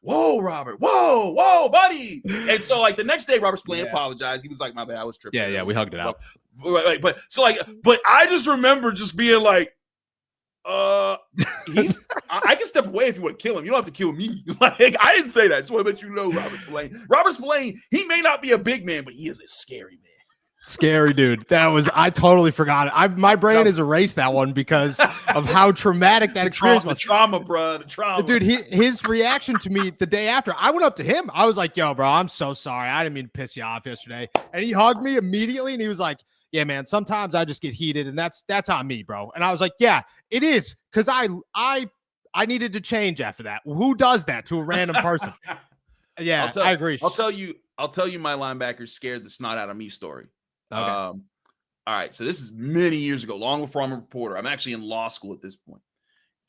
whoa, Robert. Whoa, buddy. And so like the next day, Robert Spillane apologized. He was like, "My bad, I was tripping." Yeah, we hugged it out. But I just remember just being like, I can step away if you want to kill him. You don't have to kill me. Like, I didn't say that. I just want to let you know, Robert Spillane. Robert Spillane, he may not be a big man, but he is a scary man. Scary dude. I totally forgot it. My brain has erased that one because of how traumatic that experience was. The trauma, bro. The trauma. Dude, his reaction to me the day after, I went up to him. I was like, yo, bro, I'm so sorry. I didn't mean to piss you off yesterday. And he hugged me immediately and he was like, yeah, man, sometimes I just get heated and that's on me, bro. And I was like, yeah, it is. Cause I needed to change after that. Who does that to a random person? Yeah, I agree. I'll tell you my linebacker scared the snot out of me story. Okay. All right. So this is many years ago, long before I'm a reporter. I'm actually in law school at this point.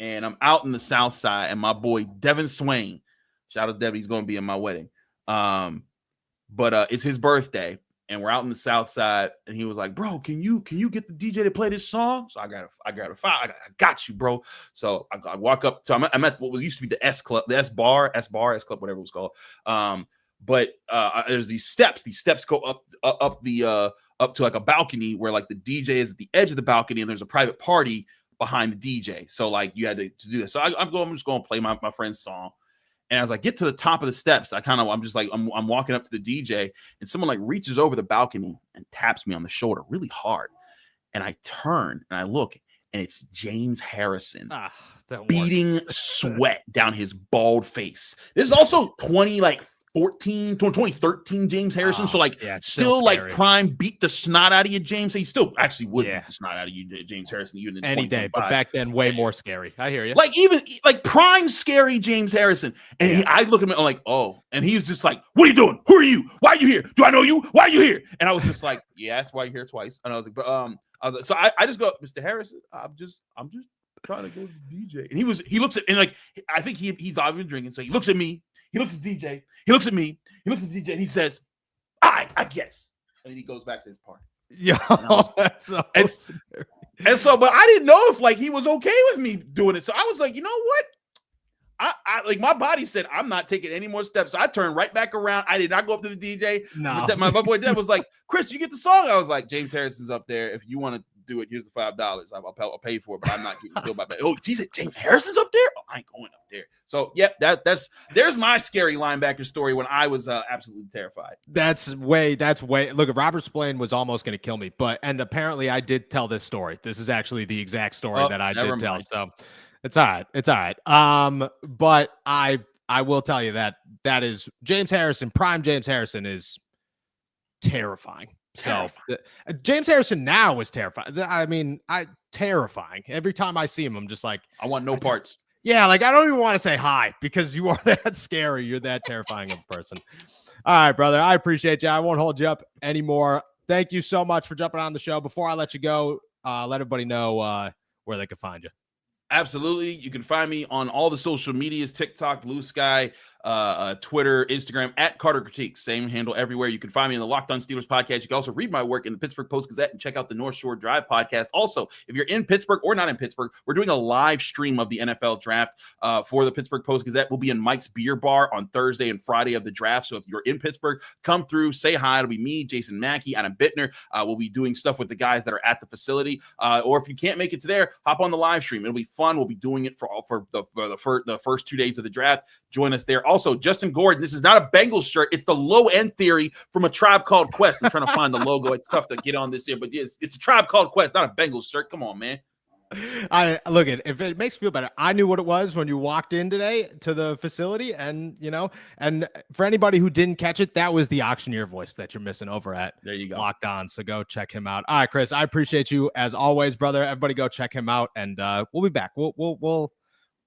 And I'm out in the South Side, and my boy Devin Swain, shout out to Devin, he's going to be in my wedding. But it's his birthday, and we're out in the South Side, and he was like, "Bro, can you get the DJ to play this song?" So I got a file. I got you, bro. So I walk up. So I'm at what used to be the S Club, the S Club, whatever it was called. But there's these steps. These steps go up to like a balcony where like the DJ is at the edge of the balcony and there's a private party behind the DJ. So like you had to do this. So I'm just going to play my friend's song. And as I get to the top of the steps, I'm walking up to the DJ and someone like reaches over the balcony and taps me on the shoulder really hard. And I turn and I look and it's James Harrison beating sweat down his bald face. This is also 2013 James Harrison. So like still like prime beat the snot out of you, James. He still actually would beat the snot out of you, James Harrison, even in any day. But back then, way more scary. I hear you. Like even like prime scary James Harrison. And I look at him, I'm like, oh, and he was just like, "What are you doing? Who are you? Why are you here? Do I know you? Why are you here?" And I was just like, "Yeah, that's why you're here twice." And I was like, so I just go, "Mr. Harrison, I'm just trying to go to the DJ." And he looks at, and like I think he thought I've been drinking, so he looks at me. He looks at DJ. He looks at me. He looks at DJ, and he says, I guess." And then he goes back to his party. Yeah, that's so scary. And so, but I didn't know if like he was okay with me doing it. So I was like, you know what? I like my body said, I'm not taking any more steps. So I turned right back around. I did not go up to the DJ. No. My boy Deb was like, "Chris, you get the song?" I was like, "James Harrison's up there. If you want to do it, here's the $5. I'll pay for it, but I'm not getting killed by that." "Oh, he said James Harrison's up there? Oh, I ain't going up there." So there's my scary linebacker story when I was absolutely terrified. That's way. Look, Robert Spillane was almost going to kill me, and apparently I did tell this story. This is actually the exact story that I did tell. So it's all right. But I will tell you that is James Harrison. Prime James Harrison is terrifying. So James Harrison now is terrifying. I mean, terrifying. Every time I see him, I'm just like, I want no parts. Yeah, like I don't even want to say hi because you are that scary. You're that terrifying of a person. All right, brother. I appreciate you. I won't hold you up anymore. Thank you so much for jumping on the show. Before I let you go, let everybody know where they can find you. Absolutely. You can find me on all the social medias, TikTok, Blue Sky, Twitter, Instagram, at Carter Critique. Same handle everywhere. You can find me in the Locked On Steelers podcast. You can also read my work in the Pittsburgh Post-Gazette and check out the North Shore Drive podcast. Also, if you're in Pittsburgh or not in Pittsburgh, we're doing a live stream of the NFL draft for the Pittsburgh Post-Gazette. We'll be in Mike's Beer Bar on Thursday and Friday of the draft. So if you're in Pittsburgh, come through, say hi. It'll be me, Jason Mackey, Adam Bittner. We'll be doing stuff with the guys that are at the facility. Or if you can't make it to there, hop on the live stream. It'll be fun. We'll be doing it for the first 2 days of the draft. Join us there. Also, Justin Gordon, this is not a Bengals shirt. It's the Low End Theory from A Tribe Called Quest. I'm trying to find the logo. It's tough to get on this here, but it's A Tribe Called Quest, not a Bengals shirt. Come on, man. Look at if it makes you feel better. I knew what it was when you walked in today to the facility, and for anybody who didn't catch it, that was the auctioneer voice that you're missing over at there you go. Locked On. So go check him out. All right, Chris, I appreciate you as always, brother. Everybody go check him out, and we'll be back.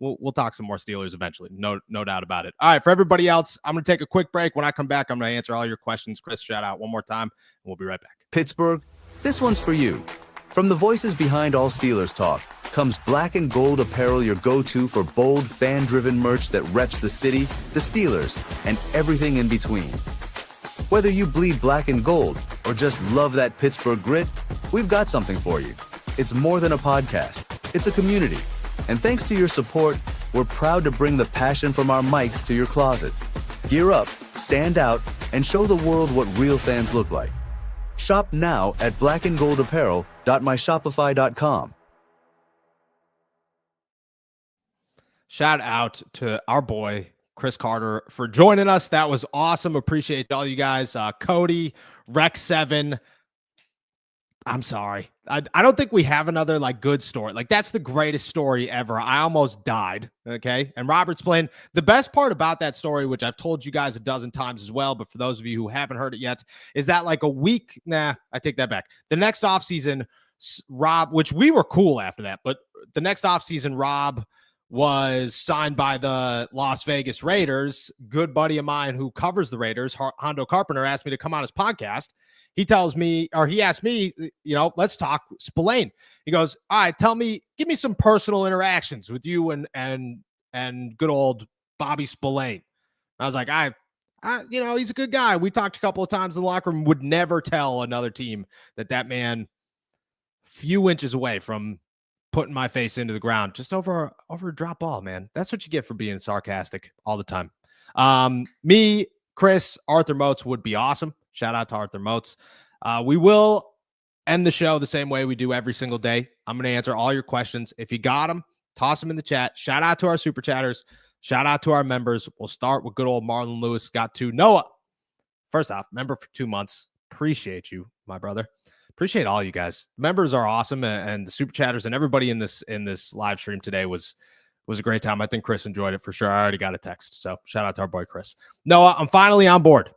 We'll talk some more Steelers eventually. No doubt about it. All right, for everybody else, I'm going to take a quick break. When I come back, I'm going to answer all your questions. Chris, shout out one more time, and we'll be right back. Pittsburgh, this one's for you. From the voices behind all Steelers talk comes Black and Gold Apparel, your go-to for bold, fan-driven merch that reps the city, the Steelers, and everything in between. Whether you bleed black and gold or just love that Pittsburgh grit, we've got something for you. It's more than a podcast. It's a community. And thanks to your support, we're proud to bring the passion from our mics to your closets. Gear up, stand out, and show the world what real fans look like. Shop now at blackandgoldapparel.myshopify.com. Shout out to our boy Chris Carter for joining us. That was awesome. Appreciate all you guys. Cody, Rex 7. I'm sorry. I don't think we have another like good story. Like that's the greatest story ever. I almost died. Okay. And Robert's playing. The best part about that story, which I've told you guys a dozen times as well, but for those of you who haven't heard it yet, is that like a week. I take that back. The next offseason, Rob, which we were cool after that, but the next offseason, Rob was signed by the Las Vegas Raiders. Good buddy of mine who covers the Raiders, Hondo Carpenter, asked me to come on his podcast. He tells me, or he asked me, let's talk Spillane. He goes, all right, give me some personal interactions with you and good old Bobby Spillane. I was like, he's a good guy. We talked a couple of times in the locker room, would never tell another team that man few inches away from putting my face into the ground just over a drop ball, man. That's what you get for being sarcastic all the time. Me, Chris, Arthur Moats would be awesome. Shout out to Arthur Moats. We will end the show the same way we do every single day. I'm going to answer all your questions. If you got them, toss them in the chat. Shout out to our super chatters. Shout out to our members. We'll start with good old Marlon Lewis. Got to Noah. First off, member for 2 months. Appreciate you, my brother. Appreciate all you guys. Members are awesome, and the super chatters and everybody in this live stream today was a great time. I think Chris enjoyed it for sure. I already got a text, so shout out to our boy Chris. Noah, I'm finally on board.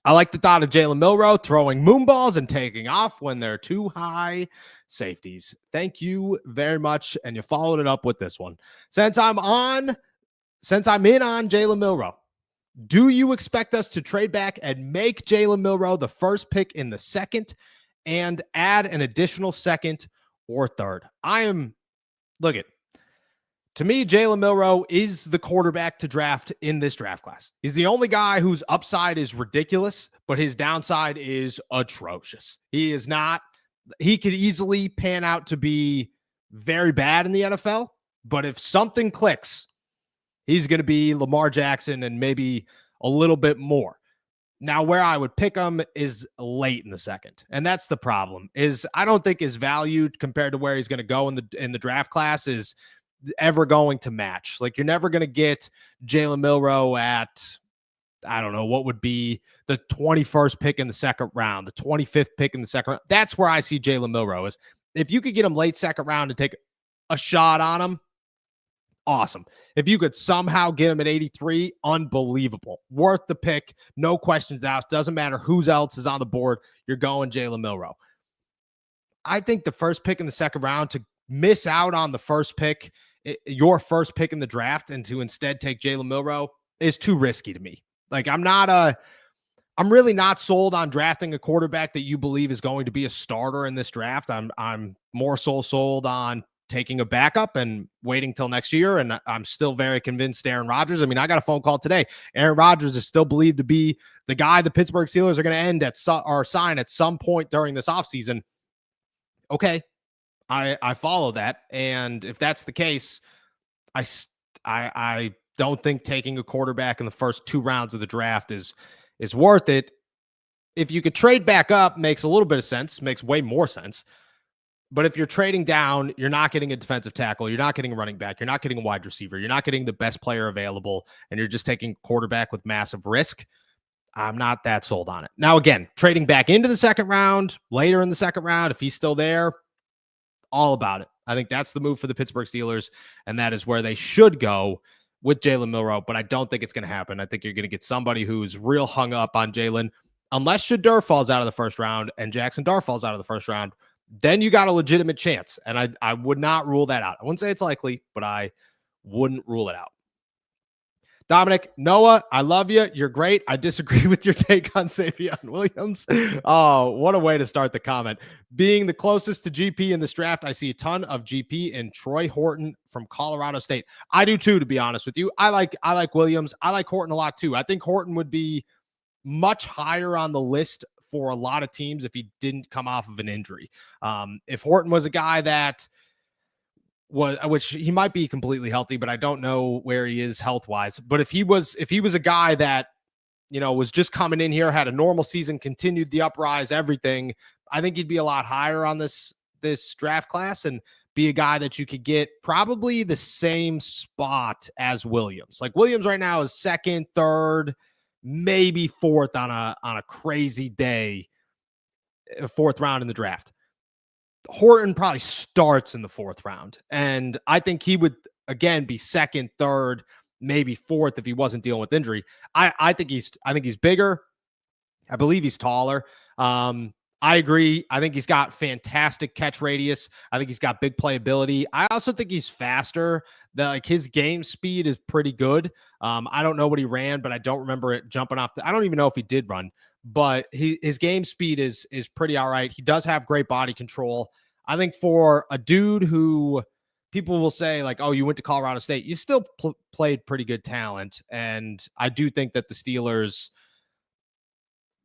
I like the thought of Jaylen Milro throwing moonballs and taking off when they're too high safeties. Thank you very much, and you followed it up with this one. Since I'm in on Jaylen Milro, do you expect us to trade back and make Jaylen Milro the first pick in the second and add an additional second or third? To me, Jaylen Milro is the quarterback to draft in this draft class. He's the only guy whose upside is ridiculous, but his downside is atrocious. He could easily pan out to be very bad in the NFL, but if something clicks, he's going to be Lamar Jackson and maybe a little bit more. Now, where I would pick him is late in the second, and that's the problem. Is I don't think his value compared to where he's going to go in the draft class is ever going to match. Like you're never going to get Jaylen Milro at, I don't know, what would be the 21st pick in the second round, the 25th pick in the second round. That's where I see Jaylen Milro is. If you could get him late second round and take a shot on him, awesome. If you could somehow get him at 83, unbelievable. Worth the pick. No questions asked. Doesn't matter who else is on the board. You're going Jaylen Milro. I think the first pick in the second round, to miss out on the first pick, your first pick in the draft, and to instead take Jaylen Milro is too risky to me. Like I'm really not sold on drafting a quarterback that you believe is going to be a starter in this draft. I'm more so sold on taking a backup and waiting till next year. And I'm still very convinced Aaron Rodgers. I mean, I got a phone call today. Aaron Rodgers is still believed to be the guy the Pittsburgh Steelers are going to sign at some point during this offseason. Okay. I follow that. And if that's the case, I don't think taking a quarterback in the first 2 rounds of the draft is worth it. If you could trade back up, makes a little bit of sense, makes way more sense. But if you're trading down, you're not getting a defensive tackle, you're not getting a running back, you're not getting a wide receiver, you're not getting the best player available, and you're just taking a quarterback with massive risk. I'm not that sold on it. Now, again, trading back into the second round, later in the second round, if he's still there, all about it. I think that's the move for the Pittsburgh Steelers, and that is where they should go with Jaylen Milro, but I don't think it's going to happen. I think you're going to get somebody who's real hung up on Jaylen, unless Shedeur falls out of the first round and Jackson Dart falls out of the first round. Then you got a legitimate chance, and I would not rule that out. I wouldn't say it's likely, but I wouldn't rule it out. Dominic, Noah, I love you. You're great. I disagree with your take on Savion Williams. Oh, what a way to start the comment. Being the closest to GP in this draft, I see a ton of GP in Troy Horton from Colorado State. I do too, to be honest with you. I like Williams. I like Horton a lot too. I think Horton would be much higher on the list for a lot of teams if he didn't come off of an injury. If Horton was a guy that which he might be completely healthy, but I don't know where he is health-wise. But if he was a guy that, was just coming in here, had a normal season, continued the uprise, everything, I think he'd be a lot higher on this draft class. And be a guy that you could get probably the same spot as Williams. Like Williams right now is second, third, maybe fourth on a crazy day, fourth round in the draft. Horton probably starts in the fourth round. And I think he would, again, be second, third, maybe fourth if he wasn't dealing with injury. I think he's bigger. I believe he's taller. I agree. I think he's got fantastic catch radius. I think he's got big playability. I also think he's faster. Like his game speed is pretty good. I don't know what he ran, but I don't remember it jumping off. I don't even know if he did run, but his game speed is pretty all right. He does have great body control. I think for a dude who people will say like, oh, you went to Colorado State, you still played pretty good talent. And I do think that the Steelers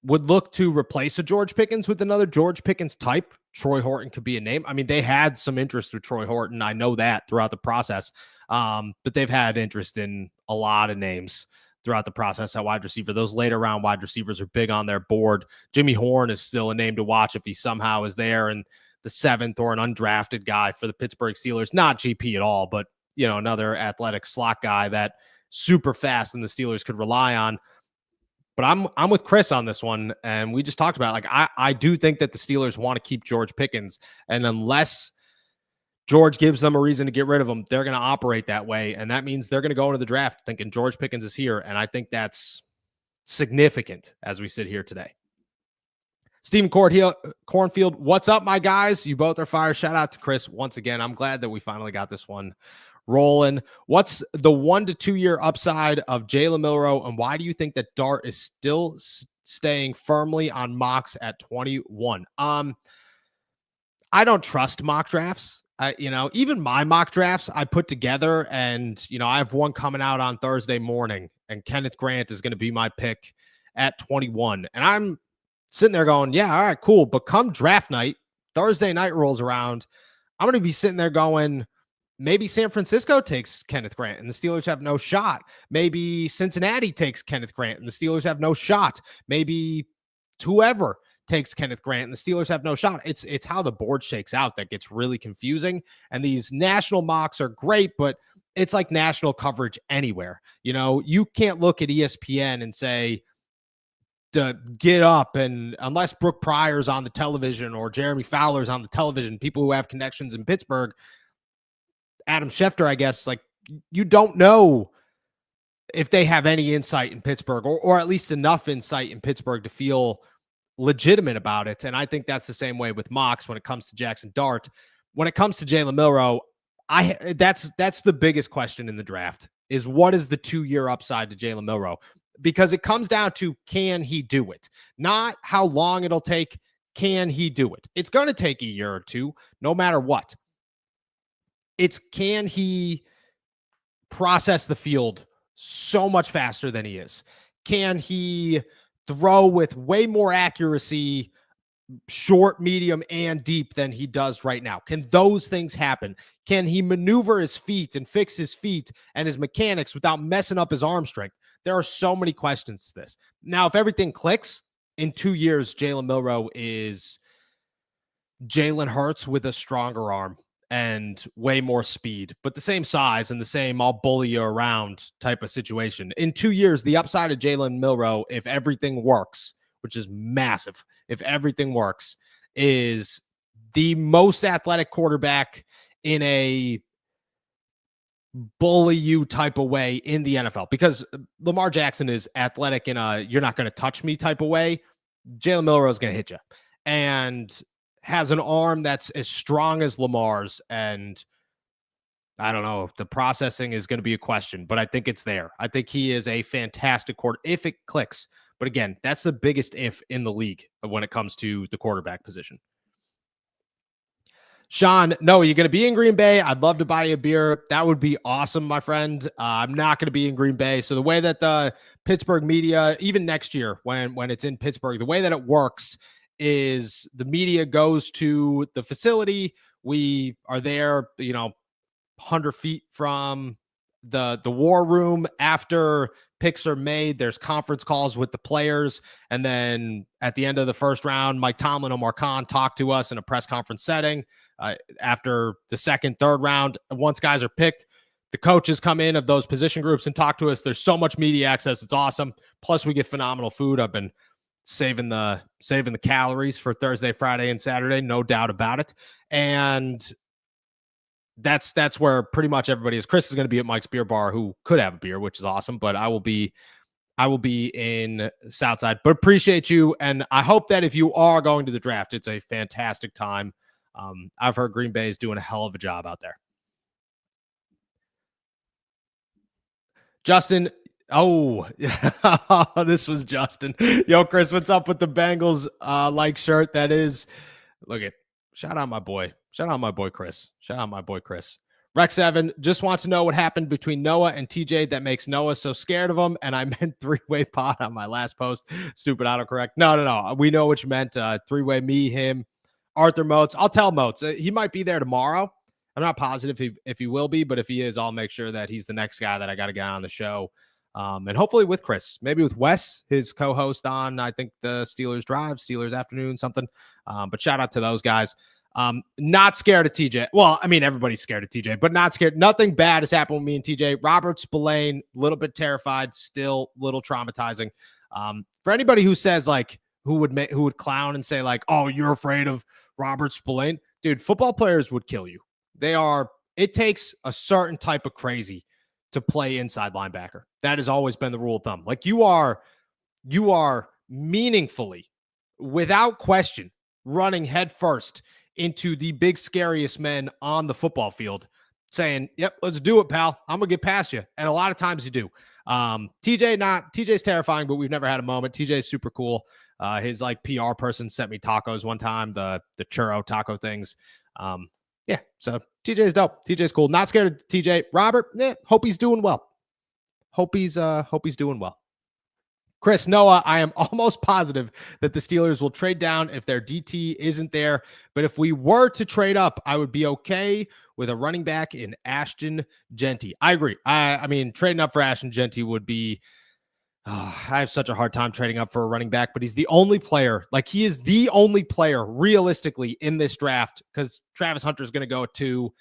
would look to replace a George Pickens with another George Pickens type. Troy Horton could be a name. I mean, they had some interest with Troy Horton. I know that throughout the process. But they've had interest in a lot of names throughout the process at wide receiver. Those later round wide receivers are big on their board. Jimmy Horn is still a name to watch if he somehow is there and the seventh or an undrafted guy for the Pittsburgh Steelers. Not GP at all, but another athletic slot guy that super fast and the Steelers could rely on. But I'm with Chris on this one, and we just talked about like I do think that the Steelers want to keep George Pickens, and unless George gives them a reason to get rid of him, they're going to operate that way, and that means they're going to go into the draft thinking George Pickens is here, and I think that's significant as we sit here today. Stephen Cornfield, what's up, my guys? You both are fire. Shout out to Chris once again. I'm glad that we finally got this one rolling. What's the 1 to 2 year upside of Jaylen Milro, and why do you think that Dart is still staying firmly on mocks at 21? I don't trust mock drafts. Even my mock drafts I put together, and I have one coming out on Thursday morning, and Kenneth Grant is going to be my pick at 21, and I'm sitting there going, yeah, all right, cool. But come draft night, Thursday night rolls around, I'm going to be sitting there going, maybe San Francisco takes Kenneth Grant and the Steelers have no shot. Maybe Cincinnati takes Kenneth Grant and the Steelers have no shot. Maybe whoever takes Kenneth Grant and the Steelers have no shot. It's how the board shakes out that gets really confusing. And these national mocks are great, but it's like national coverage anywhere. You can't look at ESPN and say, to get up, and unless Brooke Pryor's on the television or Jeremy Fowler's on the television, people who have connections in Pittsburgh, Adam Schefter, I guess, like you don't know if they have any insight in Pittsburgh or at least enough insight in Pittsburgh to feel legitimate about it. And I think that's the same way with mocks when it comes to Jackson Dart. When it comes to Jaylen Milro, that's the biggest question in the draft is what is the 2 year upside to Jaylen Milro? Because it comes down to, can he do it? Not how long it'll take. Can he do it? It's going to take a year or two, no matter what. It's can he process the field so much faster than he is? Can he throw with way more accuracy, short, medium, and deep than he does right now? Can those things happen? Can he maneuver his feet and fix his feet and his mechanics without messing up his arm strength? There are so many questions to this. Now, if everything clicks, in 2 years, Jaylen Milro is Jalen Hurts with a stronger arm and way more speed, but the same size and the same I'll bully you around type of situation. In 2 years, the upside of Jaylen Milro, if everything works, which is massive, if everything works, is the most athletic quarterback in a bully you type of way in the NFL, because Lamar Jackson is athletic in a you're not going to touch me type of way. Jaylen Milro is going to hit you and has an arm that's as strong as Lamar's. And I don't know if the processing is going to be a question, but I think it's there. I think he is a fantastic quarter if it clicks. But again, that's the biggest if in the league when it comes to the quarterback position. Sean, no, you're going to be in Green Bay. I'd love to buy you a beer. That would be awesome, my friend. I'm not going to be in Green Bay. So the way that the Pittsburgh media, even next year when it's in Pittsburgh, the way that it works is the media goes to the facility. We are there, 100 feet from the war room. After picks are made, there's conference calls with the players. And then at the end of the first round, Mike Tomlin and Omar Khan talk to us in a press conference setting. after the second, third round. Once guys are picked, the coaches come in of those position groups and talk to us. There's so much media access. It's awesome. Plus we get phenomenal food. I've been saving the calories for Thursday, Friday, and Saturday. No doubt about it. And that's where pretty much everybody is. Chris is going to be at Mike's Beer Bar, who could have a beer, which is awesome, but I will be in Southside. But appreciate you, and I hope that if you are going to the draft, it's a fantastic time. I've heard Green Bay is doing a hell of a job out there. Justin, this was Justin. Yo, Chris, what's up with the Bengals like shirt? That is, look at, shout out my boy. Shout out my boy Chris. Rex Evan just wants to know what happened between Noah and TJ that makes Noah so scared of him. And I meant three-way pot on my last post. Stupid autocorrect. No. We know what you meant. Three-way, me, him, Arthur Moats. I'll tell Moats. He might be there tomorrow. I'm not positive if he will be, but if he is, I'll make sure that he's the next guy that I got to get on the show. And hopefully with Chris, maybe with Wes, his co-host on, I think the Steelers Drive, Steelers Afternoon, something. But shout out to those guys. Not scared of TJ. Well, I mean, everybody's scared of TJ, but not scared. Nothing bad has happened with me and TJ. Robert Spillane, a little bit terrified, still a little traumatizing. For anybody who says like, who would clown and say like, oh, you're afraid of Robert Spillane, dude, football players would kill you. It takes a certain type of crazy to play inside linebacker. That has always been the rule of thumb. Like you are meaningfully, without question, running head first into the big, scariest men on the football field saying, yep, let's do it, pal. I'm going to get past you. And a lot of times you do. TJ's terrifying, but we've never had a moment. TJ's super cool. His like PR person sent me tacos one time, the churro taco things. Yeah, so TJ's dope. TJ's cool. Not scared of TJ. Robert, hope he's doing well. Hope he's doing well. Chris, Noah, I am almost positive that the Steelers will trade down if their DT isn't there. But if we were to trade up, I would be okay with a running back in Ashton Genty. I agree. I mean, trading up for Ashton Genty would be, I have such a hard time trading up for a running back, but he's the only player, like he is the only player realistically in this draft because Travis Hunter is going to go at 2.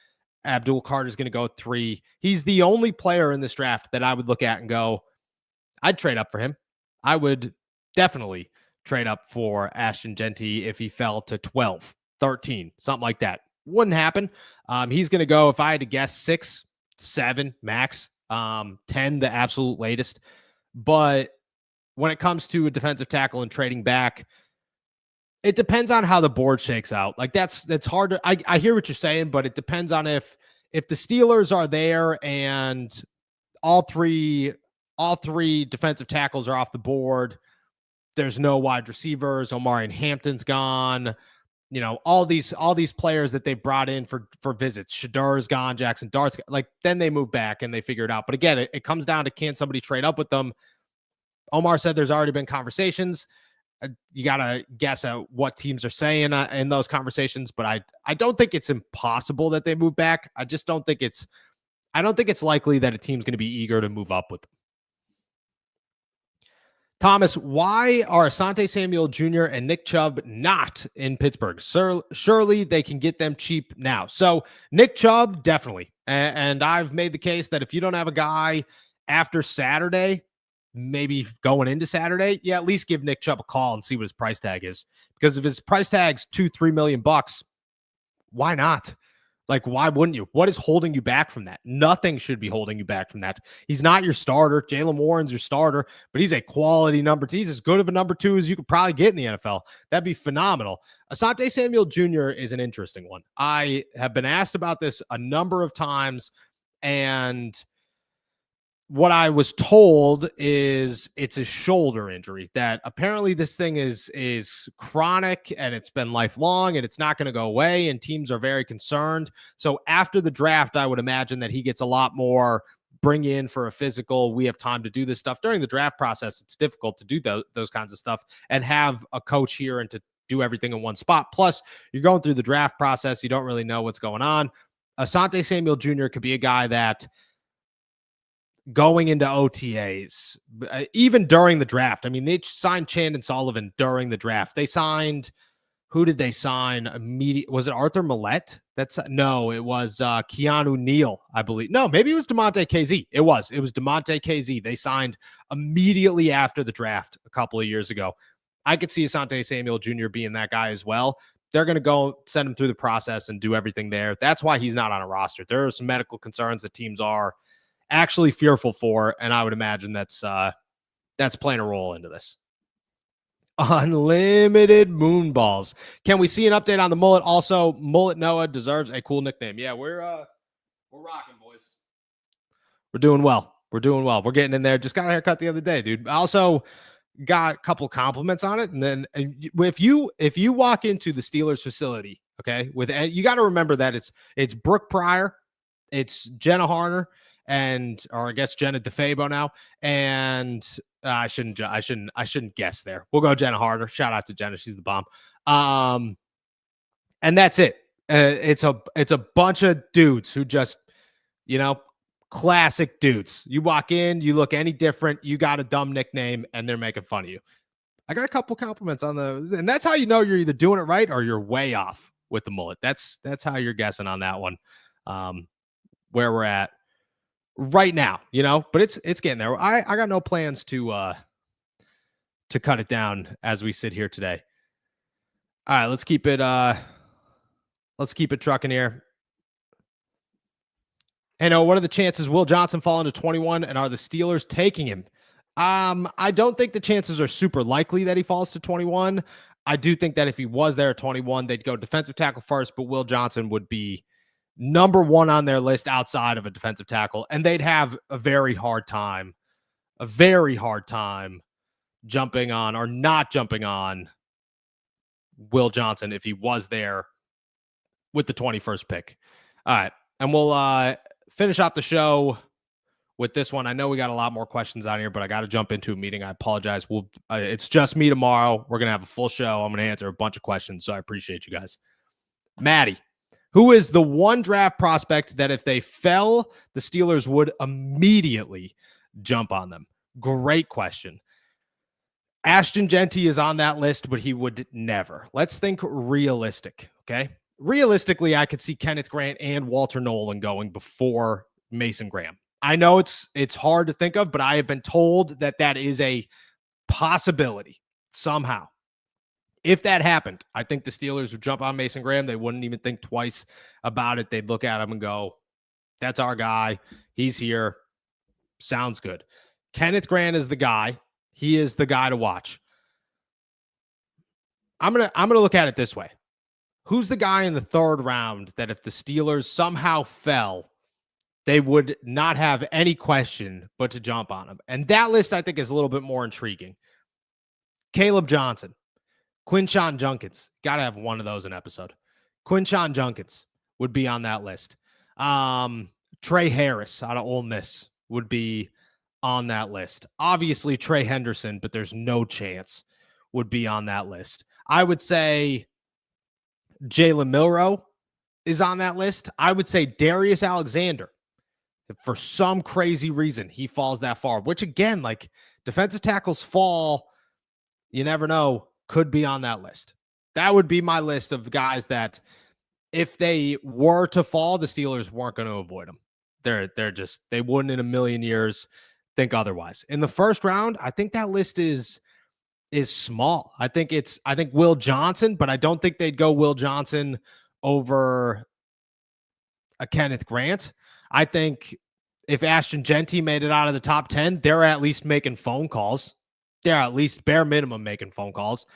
Abdul Carter is going to go at 3. He's the only player in this draft that I would look at and go, I'd trade up for him. I would definitely trade up for Ashton Genty if he fell to 12, 13, something like that. Wouldn't happen. He's going to go, if I had to guess, 6, 7 max, 10 the absolute latest. But when it comes to a defensive tackle and trading back, it depends on how the board shakes out. Like that's hard to, I hear what you're saying, but it depends on if the Steelers are there and all three defensive tackles are off the board. There's no wide receivers. Omarion Hampton's gone. You know, all these players that they brought in for visits. Shadur's gone. Jackson Dart's gone. Like then they move back and they figure it out. But again, it comes down to, can somebody trade up with them? Omar said there's already been conversations. You got to guess at what teams are saying in those conversations. But I don't think it's impossible that they move back. I don't think it's likely that a team's going to be eager to move up with them. Thomas, why are Asante Samuel Jr. and Nick Chubb not in Pittsburgh? Surely they can get them cheap now. So Nick Chubb, definitely. And I've made the case that if you don't have a guy after Saturday, maybe going into Saturday, at least give Nick Chubb a call and see what his price tag is. Because if his price tag's $2-3 million, why not? Like, why wouldn't you? What is holding you back from that? Nothing should be holding you back from that. He's not your starter. Jaylen Warren's your starter, but he's a quality number 2. He's as good of a number 2 as you could probably get in the NFL. That'd be phenomenal. Asante Samuel Jr. is an interesting one. I have been asked about this a number of times, and what I was told is it's a shoulder injury, that apparently this thing is chronic and it's been lifelong and it's not going to go away, and teams are very concerned. So after the draft, I would imagine that he gets a lot more bring in for a physical. We have time to do this stuff. During the draft process, it's difficult to do those kinds of stuff and have a coach here and to do everything in one spot. Plus, you're going through the draft process. You don't really know what's going on. Asante Samuel Jr. could be a guy that, going into OTAs, even during the draft. I mean, they signed Chandon Sullivan during the draft. They signed Who did they sign immediately? Was it Arthur Millette? No, it was Keanu Neal, I believe. No, maybe it was DeMonte KZ. It was DeMonte KZ. They signed immediately after the draft a couple of years ago. I could see Asante Samuel Jr. being that guy as well. They're going to go send him through the process and do everything there. That's why he's not on a roster. There are some medical concerns that teams are actually fearful for, and I would imagine that's playing a role into this. Unlimited moonballs. Can we see an update on the mullet? Also, Mullet Noah deserves a cool nickname. Yeah, we're rocking, boys. We're doing well. We're getting in there. Just got a haircut the other day, dude. I also got a couple compliments on it. And then if you walk into the Steelers facility, okay, you got to remember that it's Brooke Pryor, it's Jenna Harner, or I guess Jenna DeFabo now, and I shouldn't guess there. We'll go Jenna Harder. Shout out to Jenna. She's the bomb. And that's it. It's a bunch of dudes who just, classic dudes. You walk in, you look any different, you got a dumb nickname, and they're making fun of you. I got a couple compliments and that's how you know you're either doing it right or you're way off with the mullet. That's how you're guessing on that one. Where we're at right now, but it's getting there. I got no plans to cut it down as we sit here today. All right, let's keep it trucking here. Hey, no, what are the chances Will Johnson falling to 21, and are the Steelers taking him? I don't think the chances are super likely that he falls to 21. I do think that if he was there at 21, they'd go defensive tackle first, but Will Johnson would be number one on their list outside of a defensive tackle, and they'd have a very hard time jumping on or not jumping on Will Johnson if he was there with the 21st pick. All right, and we'll finish off the show with this one. I know we got a lot more questions on here, but I got to jump into a meeting. I apologize. It's just me tomorrow. We're going to have a full show. I'm going to answer a bunch of questions, so I appreciate you guys. Maddie, who is the one draft prospect that if they fell, the Steelers would immediately jump on them? Great question. Ashton Genty is on that list, but he would never. Let's think realistic, okay? Realistically, I could see Kenneth Grant and Walter Nolan going before Mason Graham. I know it's hard to think of, but I have been told that is a possibility somehow. If that happened, I think the Steelers would jump on Mason Graham. They wouldn't even think twice about it. They'd look at him and go, that's our guy. He's here. Sounds good. Kenneth Grant is the guy. He is the guy to watch. I'm gonna look at it this way. Who's the guy in the third round that if the Steelers somehow fell, they would not have any question but to jump on him? And that list, I think, is a little bit more intriguing. Caleb Johnson, Quinshon Judkins. Got to have one of those in episode. Quinshon Judkins would be on that list. Trey Harris out of Ole Miss would be on that list. Obviously, Trey Henderson, but there's no chance would be on that list. I would say Jaylen Milro is on that list. I would say Darius Alexander. If for some crazy reason he falls that far, which again, like defensive tackles fall, you never know, could be on that list. That would be my list of guys that if they were to fall, the Steelers weren't going to avoid them. They wouldn't in a million years think otherwise. In the first round, I think that list is small. I think Will Johnson, but I don't think they'd go Will Johnson over a Kenneth Grant. I think if Ashton Genty made it out of the top 10, they're at least making phone calls. They're at least bare minimum making phone calls.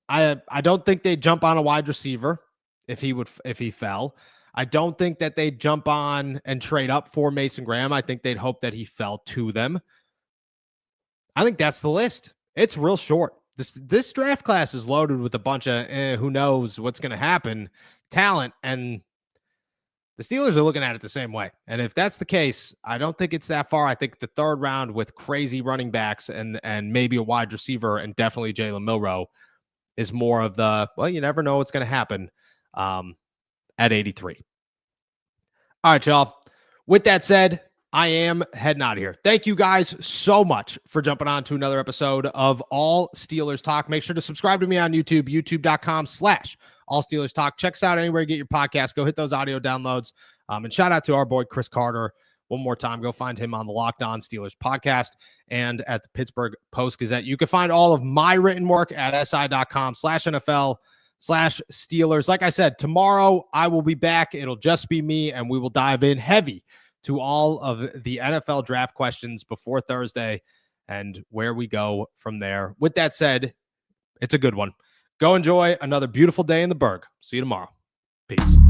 I don't think they'd jump on a wide receiver if he fell. I don't think that they'd jump on and trade up for Mason Graham. I think they'd hope that he fell to them. I think that's the list. It's real short. This draft class is loaded with a bunch of who knows what's going to happen talent, and the Steelers are looking at it the same way. And if that's the case, I don't think it's that far. I think the third round with crazy running backs and maybe a wide receiver and definitely Jaylen Milro is more of the, well, you never know what's going to happen at 83. All right, y'all. With that said, I am heading out of here. Thank you guys so much for jumping on to another episode of All Steelers Talk. Make sure to subscribe to me on YouTube, youtube.com/All Steelers Talk. Check us out anywhere you get your podcast. Go hit those audio downloads. And shout out to our boy, Chris Carter. One more time, go find him on the Locked On Steelers podcast and at the Pittsburgh Post-Gazette. You can find all of my written work at si.com/NFL/Steelers. Like I said, tomorrow I will be back. It'll just be me, and we will dive in heavy to all of the NFL draft questions before Thursday and where we go from there. With that said, it's a good one. Go enjoy another beautiful day in the Berg. See you tomorrow. Peace.